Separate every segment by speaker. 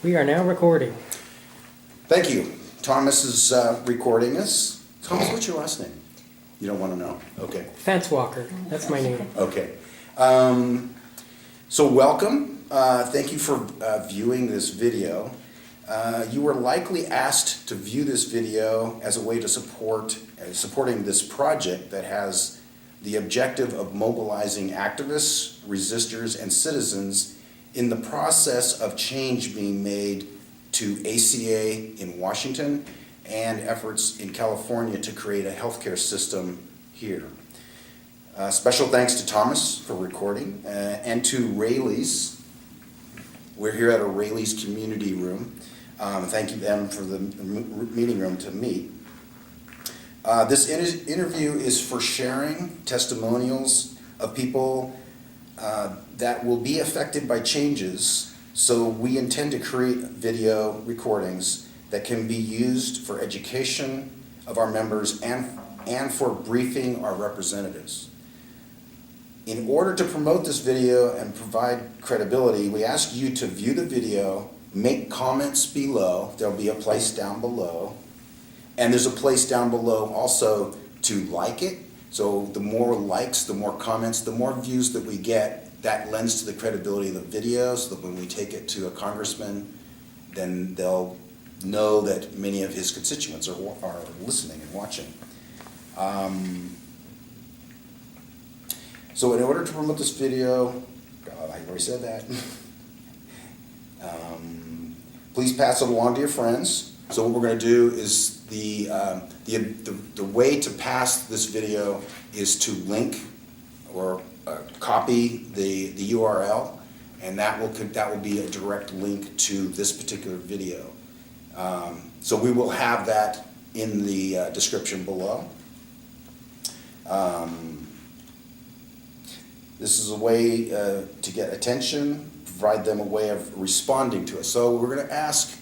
Speaker 1: We are now recording.
Speaker 2: Thank you. Thomas is recording us. Thomas, what's your last name? You don't want to know? Okay.
Speaker 1: Fence Walker, that's my name.
Speaker 2: Okay. So welcome. Thank you for viewing this video. You were likely asked to view this video as a way to supporting this project that has the objective of mobilizing activists, resistors, and citizens in the process of change being made to ACA in Washington and efforts in California to create a healthcare system here. Special thanks to Thomas for recording and to Rayleigh's. We're here at a Rayleigh's community room. Thank you them for the meeting room to meet. This interview is for sharing testimonials of people that will be affected by changes. So we intend to create video recordings that can be used for education of our members and for briefing our representatives. In order to promote this video and provide credibility, we ask you to view the video, make comments below. There'll be a place down below. And there's a place down below also to like it. So the more likes, the more comments, the more views that we get, that lends to the credibility of the video, so that when we take it to a congressman, then they'll know that many of his constituents are listening and watching. So in order to promote this video, I already said that, please pass it along to your friends. So what we're going to do is the way to pass this video is to link or copy the URL, and that will be a direct link to this particular video. So we will have that in the description below. This is a way to get attention, provide them a way of responding to us. So we're going to ask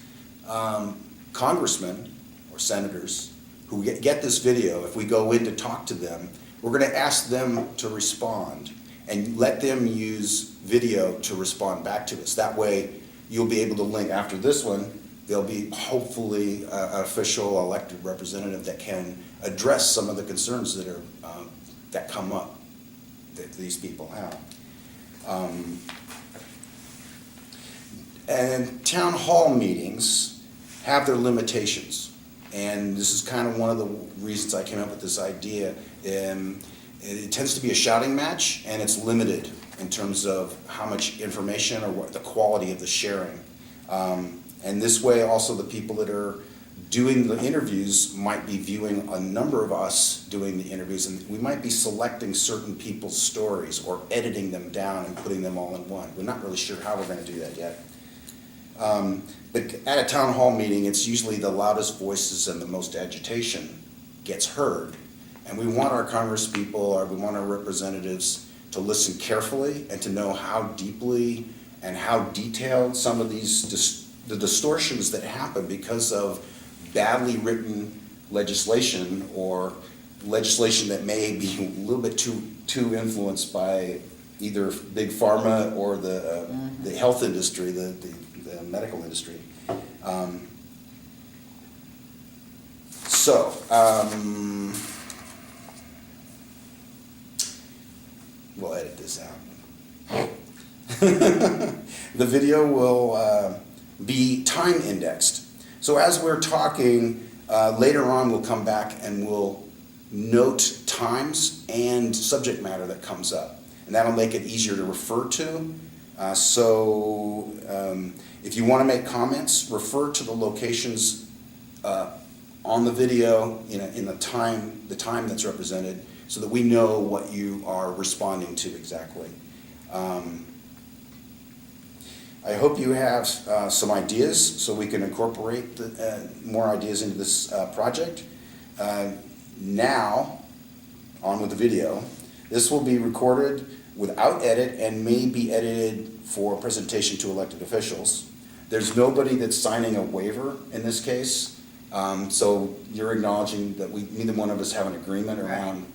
Speaker 2: congressmen or senators who get this video, if we go in to talk to them, we're going to ask them to respond and let them use video to respond back to us. That way you'll be able to link after this one. There'll be hopefully an official elected representative that can address some of the concerns that are that come up that these people have. And town hall meetings have their limitations, and this is kind of one of the reasons I came up with this idea. It tends to be a shouting match, and it's limited in terms of how much information or what the quality of the sharing. And this way also the people that are doing the interviews might be viewing a number of us doing the interviews, and we might be selecting certain people's stories or editing them down and putting them all in one. We're not really sure how we're going to do that yet. But at a town hall meeting, it's usually the loudest voices and the most agitation gets heard. And we want our congresspeople, or we want our representatives to listen carefully and to know how deeply and how detailed some of these the distortions that happen because of badly written legislation, or legislation that may be a little bit too influenced by either big pharma or the health industry, the medical industry. We'll edit this out. The video will be time indexed. So as we're talking, later on we'll come back and we'll note times and subject matter that comes up. And that'll make it easier to refer to. If you want to make comments, refer to the locations on the video in the time that's represented, so that we know what you are responding to exactly. I hope you have some ideas so we can incorporate more ideas into this project. Now, on with the video. This will be recorded without edit and may be edited for presentation to elected officials. There's nobody that's signing a waiver in this case, so you're acknowledging that neither one of us have an agreement around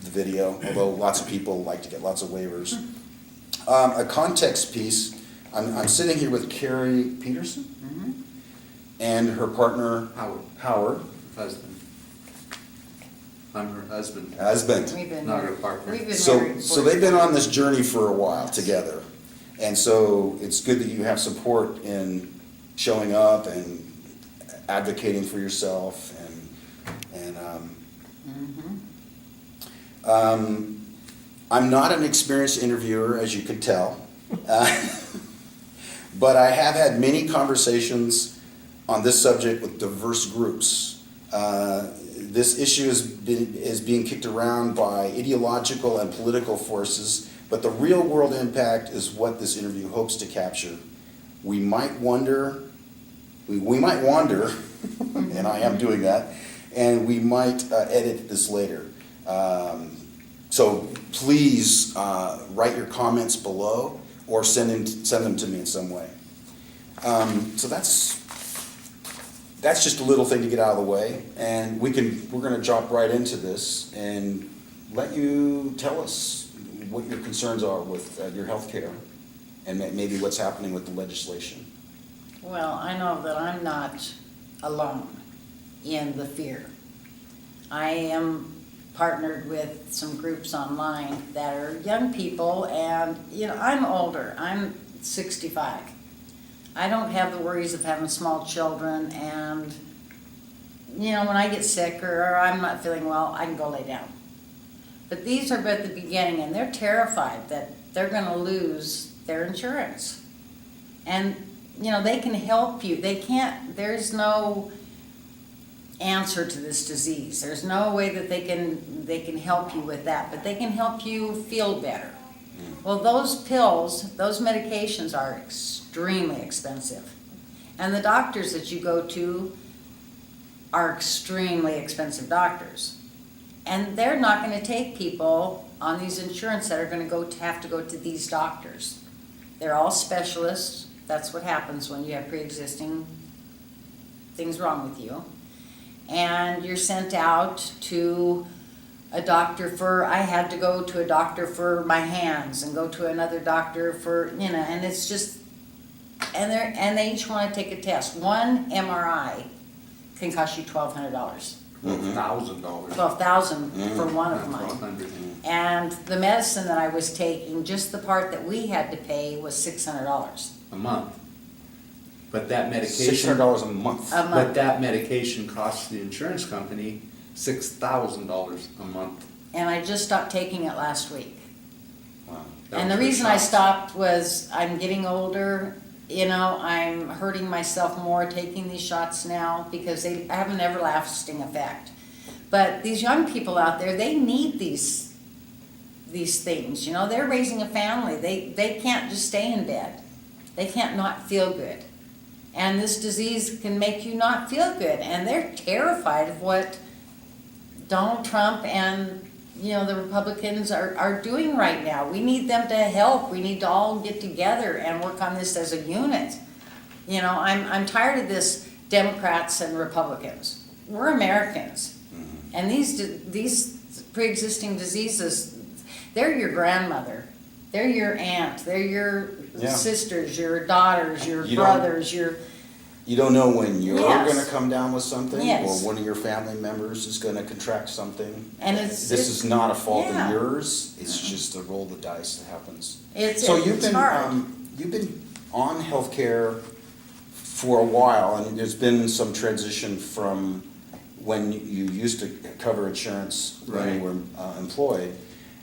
Speaker 2: the video, although lots of people like to get lots of waivers. A context piece I'm sitting here with Carrie Peterson and her partner Howard.
Speaker 3: Husband. I'm her husband,
Speaker 2: Husband.
Speaker 4: We've been
Speaker 3: not her
Speaker 4: married.
Speaker 3: partner.
Speaker 4: We've been
Speaker 2: So
Speaker 4: married
Speaker 2: they've been
Speaker 4: 40
Speaker 2: on this journey for a while together. And so it's good that you have support in showing up and advocating for yourself I'm not an experienced interviewer, as you could tell. But I have had many conversations on this subject with diverse groups. This issue is being kicked around by ideological and political forces, but the real world impact is what this interview hopes to capture. We might wander, and I am doing that, and we might edit this later. So please write your comments below or send them to me in some way. So that's just a little thing to get out of the way, and we're going to jump right into this and let you tell us what your concerns are with your health care and maybe what's happening with the legislation.
Speaker 4: Well, I know that I'm not alone in the fear. I am partnered with some groups online that are young people, and I'm older. I'm 65. I don't have the worries of having small children, and when I get sick or I'm not feeling well, I can go lay down. But these are at the beginning, and they're terrified that they're going to lose their insurance. And they can help you. There's no answer to this disease. There's no way that they can help you with that, but they can help you feel better. Well, those pills, those medications are extremely expensive. And the doctors that you go to are extremely expensive doctors. And they're not going to take people on these insurance that are going to have to go to these doctors. They're all specialists. That's what happens when you have pre-existing things wrong with you. And you're sent out to a doctor I had to go to a doctor for my hands and go to another doctor for, and it's just, and they each want to take a test. One MRI can cost you $1,200.
Speaker 3: $12,000.
Speaker 4: $12,000 for one of mine.
Speaker 3: $1,200.
Speaker 4: And the medicine that I was taking, just the part that we had to pay was $600
Speaker 3: A month. But that medication.
Speaker 2: $600 a month.
Speaker 3: But that medication costs the insurance company $6,000 a month.
Speaker 4: And I just stopped taking it last week.
Speaker 2: Wow.
Speaker 3: That
Speaker 4: And the
Speaker 3: was
Speaker 4: reason
Speaker 3: your
Speaker 4: I
Speaker 3: shots.
Speaker 4: stopped was I'm getting older, I'm hurting myself more taking these shots now because they have an everlasting effect. But these young people out there, they need these things, they're raising a family. They can't just stay in bed. They can't not feel good. And this disease can make you not feel good. And they're terrified of what Donald Trump and the Republicans are doing right now. We need them to help. We need to all get together and work on this as a unit. I'm tired of this Democrats and Republicans. We're Americans. And these pre-existing diseases, they're your grandmother. They're your aunt. They're your sisters, your daughters, your brothers,
Speaker 2: You don't know when you're
Speaker 4: Yes.
Speaker 2: going to come down with something,
Speaker 4: Yes.
Speaker 2: or one of your family members is going to contract something.
Speaker 4: And
Speaker 2: This is not a fault
Speaker 4: yeah.
Speaker 2: of yours. It's just a roll of the dice that happens.
Speaker 4: It's
Speaker 2: You've been on healthcare for a while, and there's been some transition from when you used to cover insurance when you were employed.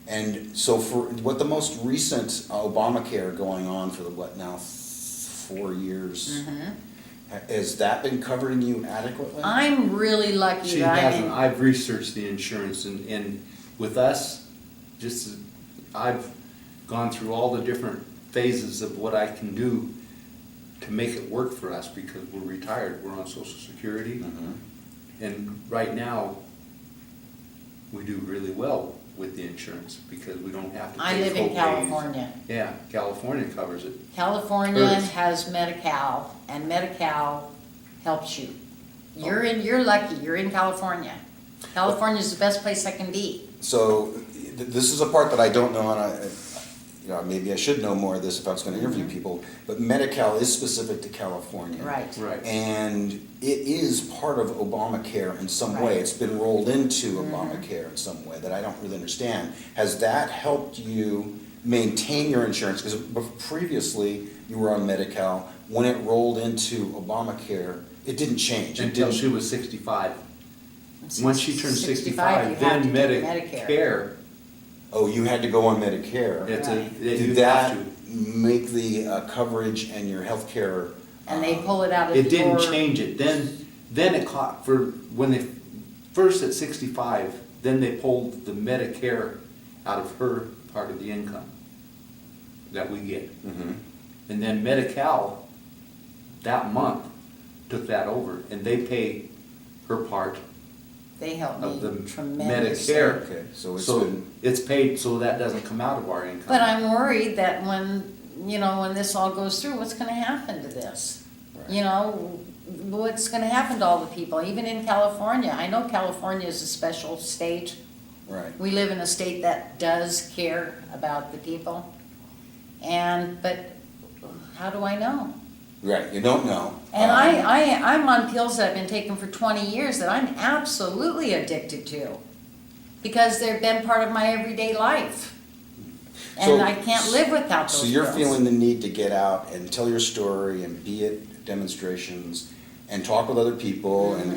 Speaker 2: And so for what the most recent Obamacare going on for 4 years, has that been covering you adequately?
Speaker 4: I'm really lucky
Speaker 3: She
Speaker 4: that
Speaker 3: hasn't. I've researched the insurance, and with us, I've gone through all the different phases of what I can do to make it work for us because we're retired. We're on Social Security, and right now we do really well with the insurance because we don't have to pay
Speaker 4: I live in
Speaker 3: co-pays.
Speaker 4: California.
Speaker 3: Yeah, California covers it.
Speaker 4: California
Speaker 3: Earth.
Speaker 4: has Medi-Cal, and Medi-Cal helps you. You're lucky. You're in California. California is the best place I can be.
Speaker 2: So this is a part that I don't know, and maybe I should know more of this if I was gonna interview people, but Medi-Cal is specific to California.
Speaker 4: Right.
Speaker 3: Right.
Speaker 2: And it is part of Obamacare in some way.
Speaker 4: Right.
Speaker 2: It's been rolled into Obamacare in some way that I don't really understand. Has that helped you maintain your insurance? Because previously, you were on Medi-Cal. When it rolled into Obamacare, it didn't change. It
Speaker 3: Until
Speaker 2: didn't.
Speaker 3: she was 65. Once she turned
Speaker 4: 65, you
Speaker 3: 65,
Speaker 4: have
Speaker 3: then
Speaker 4: to take
Speaker 3: Medicare,
Speaker 2: Oh, you had to go on Medicare.
Speaker 3: it's
Speaker 4: Right.
Speaker 3: you
Speaker 2: Did
Speaker 3: have
Speaker 2: that
Speaker 3: to.
Speaker 2: make the coverage and your health care?
Speaker 4: And they pull it out of the
Speaker 3: It didn't
Speaker 4: door.
Speaker 3: change it. Then it caught for, when they, first at 65, then they pulled the Medicare out of her part of the income that we get. And then Medi-Cal, that month, took that over, and they pay her part
Speaker 4: They help
Speaker 3: of the
Speaker 4: me tremendously.
Speaker 3: Medicare.
Speaker 2: Okay, so it's
Speaker 3: So
Speaker 2: been,
Speaker 3: it's paid, so that doesn't come out of our income.
Speaker 4: But I'm worried that when this all goes through, what's gonna happen to this?
Speaker 2: Right.
Speaker 4: What's gonna happen to all the people, even in California? I know California is a special state.
Speaker 2: right.
Speaker 4: We live in a state that does care about the people. But how do I know?
Speaker 2: Right, you don't know.
Speaker 4: And I'm on pills that I've been taking for 20 years that I'm absolutely addicted to. Because they've been part of my everyday life. And
Speaker 2: So-
Speaker 4: I can't live without those
Speaker 2: So you're
Speaker 4: pills.
Speaker 2: feeling the need to get out and tell your story and be at demonstrations and talk with other people and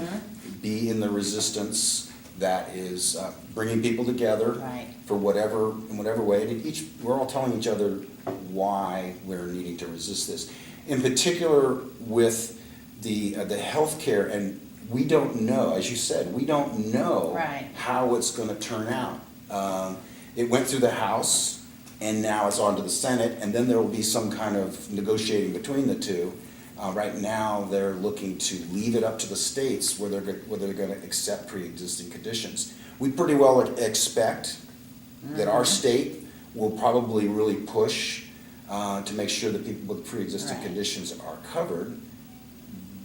Speaker 2: be in the resistance that is bringing people together
Speaker 4: Right.
Speaker 2: for in whatever way. And we're all telling each other why we're needing to resist this. In particular with the healthcare, and we don't know, as you said, we don't know
Speaker 4: Right.
Speaker 2: how it's gonna turn out. It went through the House, and now it's on to the Senate, and then there will be some kind of negotiating between the two. Right now, they're looking to leave it up to the states whether they're gonna accept pre-existing conditions. We pretty well expect that our state will probably really push to make sure that people with pre-existing
Speaker 4: Right.
Speaker 2: conditions are covered.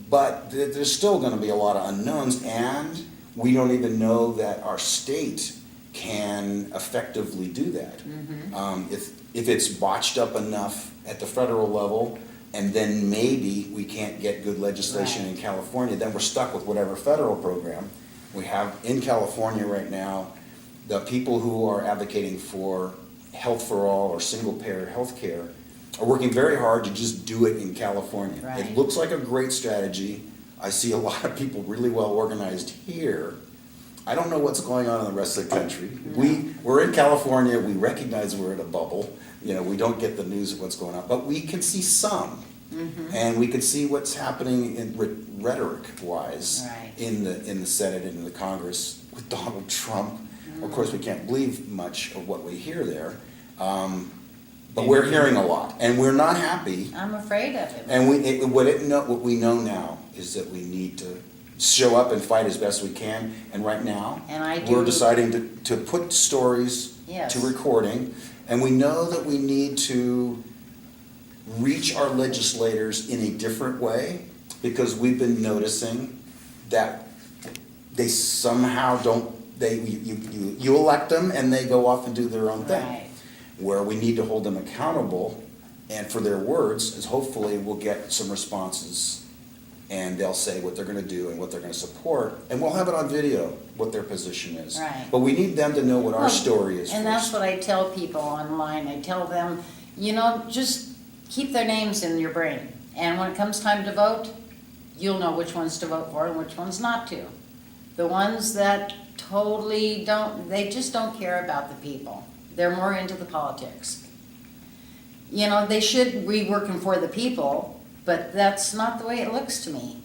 Speaker 2: But there's still gonna be a lot of unknowns, and we don't even know that our state can effectively do that. If it's botched up enough at the federal level, and then maybe we can't get good legislation in
Speaker 4: Right.
Speaker 2: California, then we're stuck with whatever federal program we have in California right now. The people who are advocating for health for all or single-payer health care are working very hard to just do it in California. It
Speaker 4: Right.
Speaker 2: looks like a great strategy. I see a lot of people really well organized here. I don't know what's going on in the rest of the country. We're in California, we recognize we're in a bubble, we don't get the news of what's going on, but we can see some. And we can see what's happening in rhetoric-wise
Speaker 4: Right.
Speaker 2: in the Senate and in the Congress with Donald Trump. Of course, we can't believe much of what we hear there, but we're hearing a lot, and we're not happy.
Speaker 4: I'm afraid of it.
Speaker 2: And what we know now is that we need to show up and fight as best we can. And right now,
Speaker 4: And I
Speaker 2: we're
Speaker 4: do-
Speaker 2: deciding to put stories
Speaker 4: Yes.
Speaker 2: to recording. And we know that we need to reach our legislators in a different way, because we've been noticing that they somehow don't, you elect them and they go off and do their own thing.
Speaker 4: Right.
Speaker 2: Where we need to hold them accountable, and for their words, is hopefully we'll get some responses, and they'll say what they're gonna do and what they're gonna support, and we'll have it on video, what their position is.
Speaker 4: Right.
Speaker 2: But we need them to know what our
Speaker 4: Well,
Speaker 2: story is
Speaker 4: And that's
Speaker 2: first.
Speaker 4: what I tell people online. I tell them, just keep their names in your brain. And when it comes time to vote, you'll know which ones to vote for and which ones not to. The ones that totally they just don't care about the people. They're more into the politics. They should be working for the people, but that's not the way it looks to me.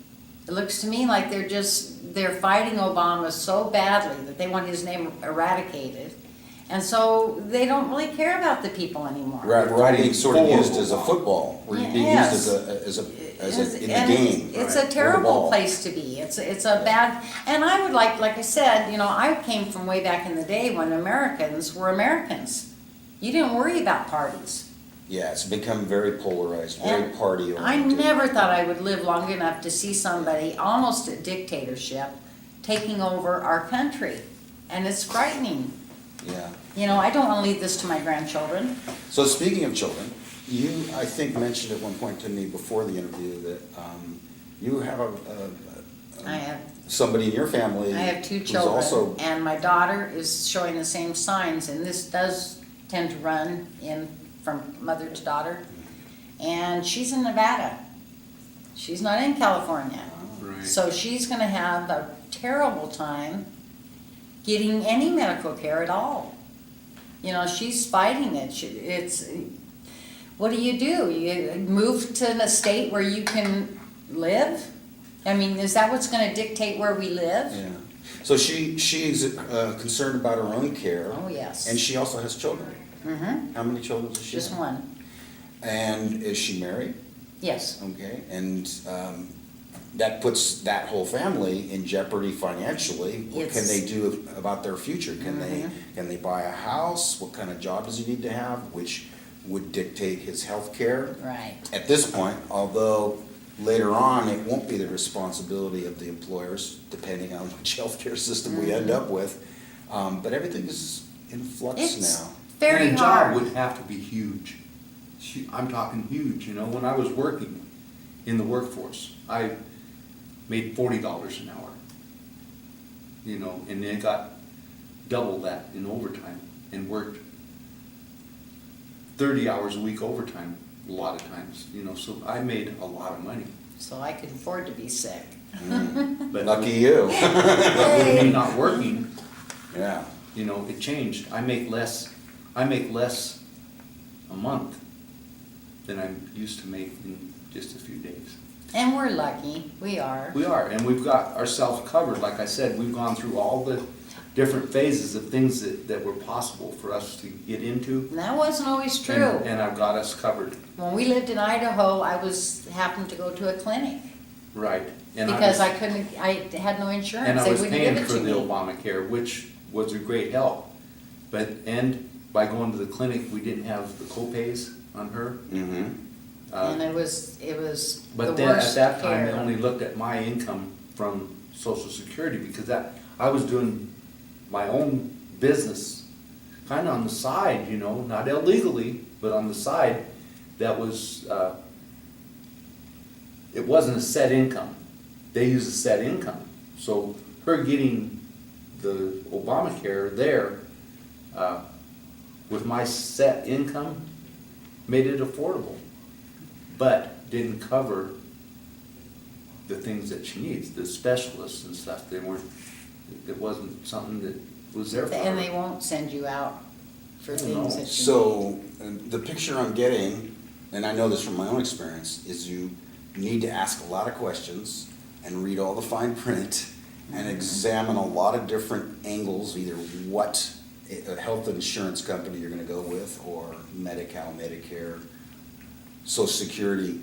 Speaker 4: It looks to me like they're fighting Obama so badly that they want his name eradicated. And so they don't really care about the people anymore.
Speaker 2: We're all being sort of
Speaker 3: For
Speaker 2: used as a
Speaker 3: football.
Speaker 2: football, we're being
Speaker 4: Yes.
Speaker 2: used in the
Speaker 4: And
Speaker 2: game.
Speaker 4: It's
Speaker 2: right,
Speaker 4: a
Speaker 2: or the
Speaker 4: terrible
Speaker 2: ball.
Speaker 4: place to be. It's a bad, and I would like I said, I came from way back in the day when Americans were Americans. You didn't worry about parties.
Speaker 2: Yeah, it's become very polarized, very
Speaker 4: And
Speaker 2: party
Speaker 4: I
Speaker 2: oriented.
Speaker 4: never thought I would live long enough to see somebody almost a dictatorship taking over our country. And it's frightening.
Speaker 2: Yeah.
Speaker 4: You know, I don't want to leave this to my grandchildren.
Speaker 2: So speaking of children, you, I think, mentioned at one point to me before the interview that you have
Speaker 4: I have
Speaker 2: somebody in your family.
Speaker 4: I have 2
Speaker 2: who's also.
Speaker 4: children, and my daughter is showing the same signs, and this does tend to run in from mother to daughter. And she's in Nevada. She's not in California.
Speaker 3: Right.
Speaker 4: So she's gonna have a terrible time getting any medical care at all. You know, she's fighting it. What do? You move to a state where you can live? I mean, is that what's gonna dictate where we live?
Speaker 2: Yeah. So she's concerned about her own care.
Speaker 4: Oh, yes.
Speaker 2: And she also has children.
Speaker 4: Mm-hmm,
Speaker 2: How many children does she
Speaker 4: just
Speaker 2: have?
Speaker 4: one,
Speaker 2: And is she married?
Speaker 4: yes.
Speaker 2: Okay, and that puts that whole family in jeopardy financially. What can
Speaker 4: It's-
Speaker 2: they do about their future? Can
Speaker 4: Mhm.
Speaker 2: they buy a house? What kind of job does he need to have, which would dictate his health care?
Speaker 4: Right.
Speaker 2: At this point, although later on, it won't be the responsibility of the employers, depending on which healthcare system we end up with. But everything is in flux
Speaker 4: It's
Speaker 2: now.
Speaker 4: very
Speaker 3: And a job
Speaker 4: hard.
Speaker 3: would have to be huge. I'm talking huge, you know, when I was working in the workforce, I made $40 an hour. You know, and then got double that in overtime and worked 30 hours a week overtime a lot of times, you know, so I made a lot of money.
Speaker 4: So I could afford to be sick.
Speaker 3: But
Speaker 2: Lucky you.
Speaker 3: But with me not working,
Speaker 2: Yeah.
Speaker 3: you know, it changed. I make less a month than I'm used to make in just a few days.
Speaker 4: And we're lucky, we are.
Speaker 3: We are, and we've got ourselves covered. Like I said, we've gone through all the different phases of things that were possible for us to get into.
Speaker 4: And that wasn't always
Speaker 3: And-
Speaker 4: true.
Speaker 3: And I've got us covered,
Speaker 4: When we lived in Idaho, happened to go to a clinic
Speaker 3: right? And
Speaker 4: because
Speaker 3: was-
Speaker 4: I had no
Speaker 3: And
Speaker 4: insurance.
Speaker 3: I
Speaker 4: They
Speaker 3: was
Speaker 4: wouldn't
Speaker 3: paying
Speaker 4: give it
Speaker 3: for
Speaker 4: to
Speaker 3: the
Speaker 4: me.
Speaker 3: Obamacare, which was a great help. And by going to the clinic, we didn't have the co-pays on her.
Speaker 2: Mm-hmm.
Speaker 4: And it was the
Speaker 3: But then at
Speaker 4: worst
Speaker 3: that time, they
Speaker 4: care.
Speaker 3: only looked at my income from Social Security because I was doing my own business, kind of on the side, you know, not illegally, but on the side. That was, it wasn't a set income. They use a set income. So her getting the Obamacare there, with my set income, made it affordable, but didn't cover the things that she needs, the specialists and stuff. It wasn't something that was there for her.
Speaker 4: And they won't send you out for
Speaker 3: I don't
Speaker 4: things
Speaker 3: know.
Speaker 4: that you need.
Speaker 2: So, the picture I'm getting, and I know this from my own experience, is you need to ask a lot of questions and read all the fine print and examine a lot of different angles, either what a health insurance company you're gonna go with, or Medi-Cal, Medicare, Social Security.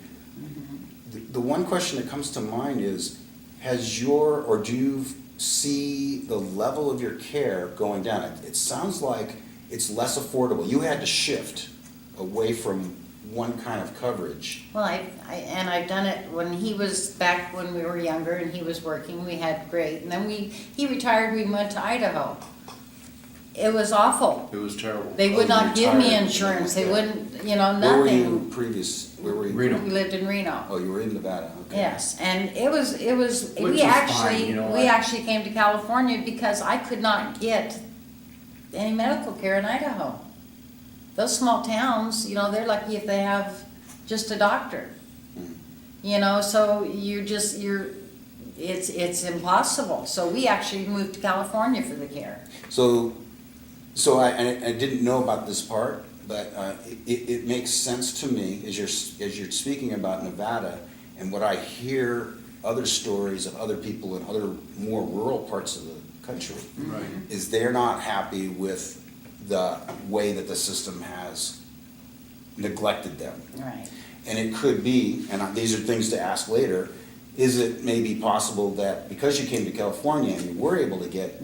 Speaker 2: The one question that comes to mind is, do you see the level of your care going down? It sounds like it's less affordable. You had to shift away from one kind of coverage.
Speaker 4: Well, I've done it when he was back when we were younger and he was working, we had great. And then he retired, we went to Idaho. It was awful.
Speaker 3: It was terrible.
Speaker 4: They would
Speaker 2: Oh,
Speaker 4: not give me
Speaker 2: retired.
Speaker 4: insurance, they
Speaker 2: Yeah.
Speaker 4: wouldn't,
Speaker 2: Where were you
Speaker 4: nothing.
Speaker 2: where were you?
Speaker 3: Reno.
Speaker 4: We lived in Reno.
Speaker 2: Oh, you were in Nevada, okay.
Speaker 4: Yes, and it was,
Speaker 3: Which
Speaker 4: we
Speaker 3: is fine,
Speaker 4: actually,
Speaker 3: you know,
Speaker 4: we
Speaker 3: I-
Speaker 4: actually came to California because I could not get any medical care in Idaho. Those small towns, they're lucky if they have just a doctor. So it's impossible. So we actually moved to California for the care.
Speaker 2: So I didn't know about this part, but it makes sense to me as you're speaking about Nevada, and what I hear other stories of other people in other more rural parts of the country,
Speaker 3: Right.
Speaker 2: is they're not happy with the way that the system has neglected them.
Speaker 4: Right.
Speaker 2: And it could be, and these are things to ask later, is it maybe possible that because you came to California and you were able to get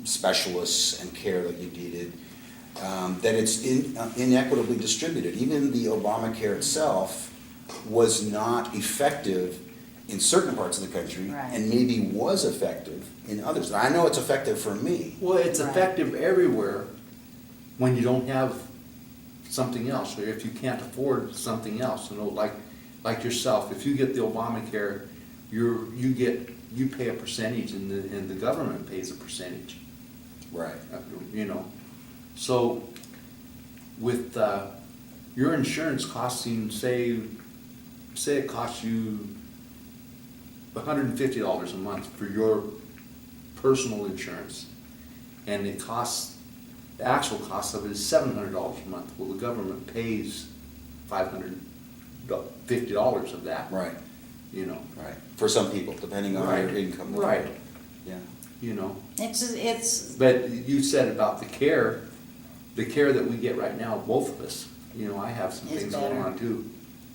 Speaker 2: specialists and care that you needed, that it's inequitably distributed? Even the Obamacare itself was not effective in certain parts of the country,
Speaker 4: Right.
Speaker 2: and maybe was effective in others. I know it's effective for me.
Speaker 3: Well, it's
Speaker 4: Right.
Speaker 3: effective everywhere, when you don't have something else, or if you can't afford something else, like yourself, if you get the Obamacare, you pay a percentage and the government pays a percentage.
Speaker 2: Right.
Speaker 3: So with your insurance costing, say it costs you $150 a month for your personal insurance, and the actual cost of it is $700 a month. Well, the government pays $550 of that.
Speaker 2: Right.
Speaker 3: Right.
Speaker 2: For some people, depending on
Speaker 3: Right.
Speaker 2: your income.
Speaker 3: Right.
Speaker 2: Yeah.
Speaker 4: It's,
Speaker 3: But you said about the care that we get right now, both of us, I have some
Speaker 4: It's
Speaker 3: things going
Speaker 4: better.
Speaker 3: on too.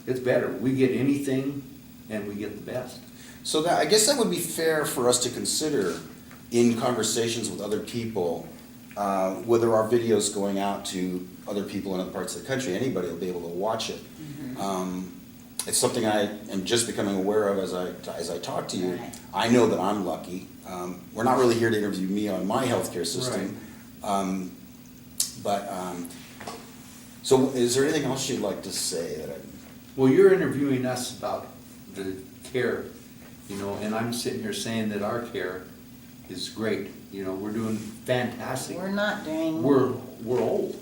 Speaker 3: It's better. We get anything and we get the best.
Speaker 2: So I guess that would be fair for us to consider in conversations with other people, whether our video's going out to other people in other parts of the country. Anybody will be able to watch it. It's something I am just becoming aware of as I talk to you.
Speaker 4: Right.
Speaker 2: I know that I'm lucky. We're not really here to interview me on my healthcare system. So is there anything else you'd like to say that
Speaker 3: Well, you're interviewing us about the care, and I'm sitting here saying that our care is great. We're doing fantastic.
Speaker 4: we're not doing.
Speaker 3: We're old.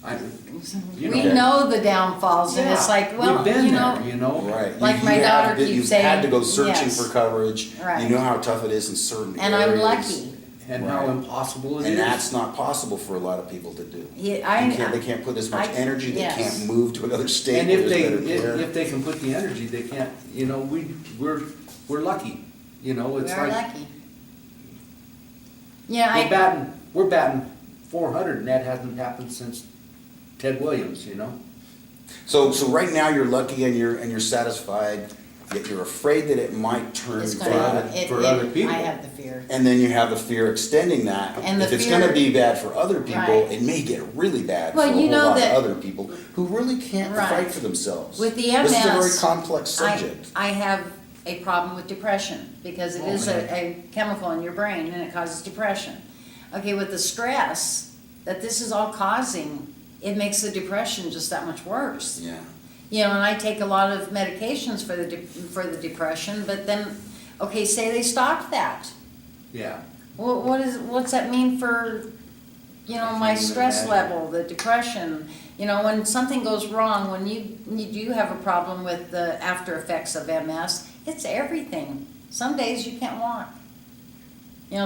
Speaker 4: We know the downfalls, and it's like, well,
Speaker 3: we've been there,
Speaker 2: Right.
Speaker 4: Like my
Speaker 2: You have
Speaker 4: daughter
Speaker 2: been-
Speaker 4: keeps
Speaker 2: You've
Speaker 4: saying,
Speaker 2: had to go searching
Speaker 4: yes.
Speaker 2: for coverage.
Speaker 4: Right.
Speaker 2: You know how tough it is in certain
Speaker 4: and
Speaker 2: areas.
Speaker 4: I'm lucky.
Speaker 3: and how
Speaker 2: Right.
Speaker 3: impossible it is.
Speaker 2: And that's not possible for a lot of people to do.
Speaker 4: Yeah,
Speaker 2: They can't put as much energy, they
Speaker 4: yes.
Speaker 2: can't move to another state
Speaker 3: And
Speaker 2: where
Speaker 3: if
Speaker 2: there's
Speaker 3: they,
Speaker 2: better care.
Speaker 3: if they can put the energy, they can't, we're lucky,
Speaker 4: We
Speaker 3: it's
Speaker 4: are
Speaker 3: like,
Speaker 4: lucky. Yeah,
Speaker 3: we're batting 400 and that hasn't happened since Ted Williams,
Speaker 2: So right now you're lucky and you're satisfied, yet you're afraid that it might turn
Speaker 4: it's
Speaker 2: bad.
Speaker 4: gonna,
Speaker 3: for other people.
Speaker 4: I have the fear.
Speaker 2: And then you have the fear extending that.
Speaker 4: And the
Speaker 2: If it's
Speaker 4: fear-
Speaker 2: gonna be bad for other people,
Speaker 4: Right.
Speaker 2: it may get really bad for
Speaker 4: Well,
Speaker 2: a whole
Speaker 4: you know
Speaker 2: lot of
Speaker 4: that-
Speaker 2: other people who really can't
Speaker 4: Right.
Speaker 2: fight for themselves.
Speaker 4: With the
Speaker 2: This is a very
Speaker 4: MS,
Speaker 2: complex subject.
Speaker 4: I have a problem with depression, because it
Speaker 3: Oh,
Speaker 4: is
Speaker 3: man.
Speaker 4: a chemical in your brain and it causes depression. Okay, with the stress that this is all causing, it makes the depression just that much worse.
Speaker 2: Yeah.
Speaker 4: And I take a lot of medications for the depression, but then, okay, say they stopped that.
Speaker 3: Yeah.
Speaker 4: What's that mean for,
Speaker 3: I
Speaker 4: my
Speaker 3: can't even
Speaker 4: stress
Speaker 3: imagine.
Speaker 4: level, the depression? When something goes wrong, when you do have a problem with the after effects of MS, it's everything. Some days you can't walk.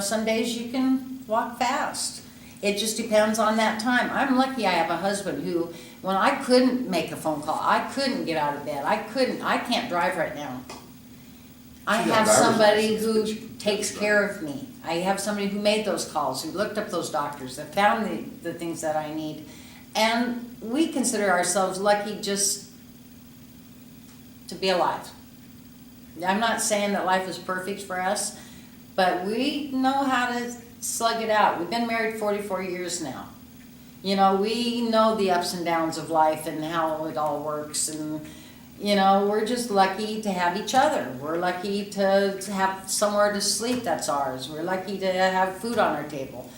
Speaker 4: Some days you can walk fast. It just depends on that time. I'm lucky I have a husband who, when I couldn't make a phone call, I couldn't get out of bed, I can't drive right now. I
Speaker 3: She got
Speaker 4: have
Speaker 3: driver's
Speaker 4: somebody
Speaker 3: license,
Speaker 4: who
Speaker 3: but she
Speaker 4: takes
Speaker 3: can't
Speaker 4: care of me. I have somebody who made those calls, who looked up those doctors, that found the things that I need. And we consider ourselves lucky just to be alive. I'm not saying that life is perfect for us, but we know how to slug it out. We've been married 44 years now. We know the ups and downs of life and how it all works, and we're just lucky to have each other. We're lucky to have somewhere to sleep that's ours. We're lucky to have food on our table.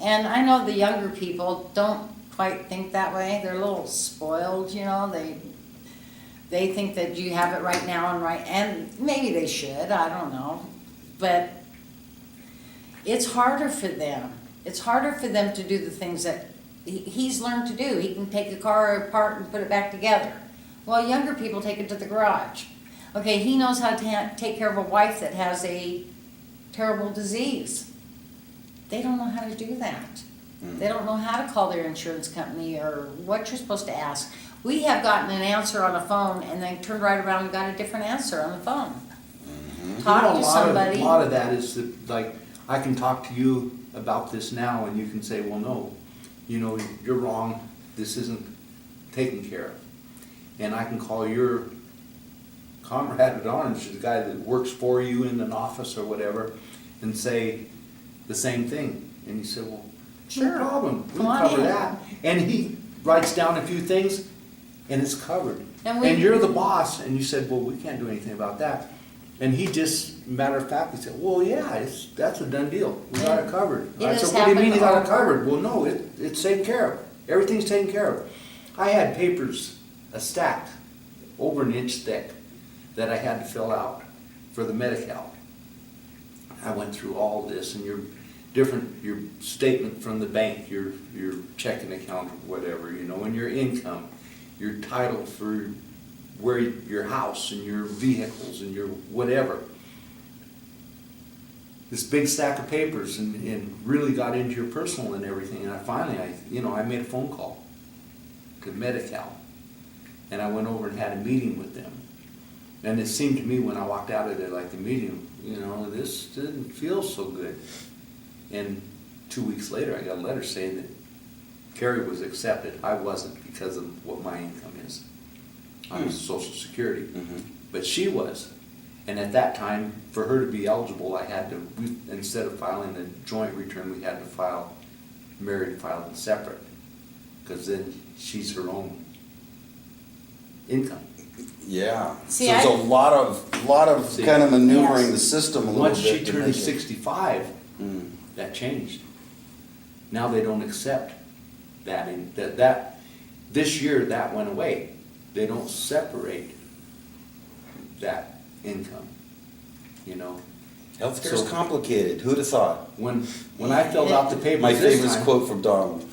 Speaker 4: And I know the younger people don't quite think that way. They're a little spoiled, they think that you have it right now and maybe they should, I don't know. But it's harder for them. It's harder for them to do the things that he's learned to do. He can take a car apart and put it back together. Well, younger people take it to the garage. Okay, he knows how to take care of a wife that has a terrible disease. They don't know how to do that. They don't know how to call their insurance company or what you're supposed to ask. We have gotten an answer on a phone and then turned right around and got a different answer on the phone. Talk to somebody.
Speaker 3: A lot of that is that, like, I can talk to you about this now and you can say, well, no, you're wrong, this isn't taken care of. And I can call your comrade at arms, the guy that works for you in an office or whatever, and say the same thing. And you say, well,
Speaker 4: Sure.
Speaker 3: no problem, we
Speaker 4: Come on
Speaker 3: can cover
Speaker 4: in.
Speaker 3: that. And he writes down a few things and it's covered.
Speaker 4: And
Speaker 3: And you're the boss and you said, well, we can't do anything about that. And he just, matter of fact, he said, well, yeah, that's a done deal, we got it covered.
Speaker 4: It
Speaker 3: I
Speaker 4: has
Speaker 3: said, what do you mean you got it
Speaker 4: happened over-
Speaker 3: covered? Well, no, it's taken care of. Everything's taken care of. I had papers, a stack, over an inch thick, that I had to fill out for the Medi-Cal. I went through all this and your statement from the bank, your checking account or whatever, you know, and your income, your title for where your house and your vehicles and your whatever. This big stack of papers and really got into your personal and everything. And I made a phone call to Medi-Cal. And I went over and had a meeting with them. And it seemed to me when I walked out of there, like the meeting, you know, this didn't feel so good. And 2 weeks later, I got a letter saying that Carrie was accepted. I wasn't because of what my income is. I was Social Security. But she was. And at that time, for her to be eligible, instead of filing a joint return, we had to file married, filed separate. Because then she's her own income.
Speaker 2: Yeah.
Speaker 4: See,
Speaker 2: So there's a lot of
Speaker 3: See,
Speaker 2: kind of maneuvering
Speaker 4: yes.
Speaker 2: the system a little
Speaker 3: Once
Speaker 2: bit
Speaker 3: she
Speaker 2: to
Speaker 3: turned
Speaker 2: make it.
Speaker 3: 65, that changed. Now they don't accept that. This year that went away. They don't separate that income, you know.
Speaker 2: Healthcare's
Speaker 3: So-
Speaker 2: complicated. Who'd have thought?
Speaker 3: When I filled out the papers
Speaker 2: My
Speaker 3: this
Speaker 2: favorite
Speaker 3: time,
Speaker 2: quote from Donald.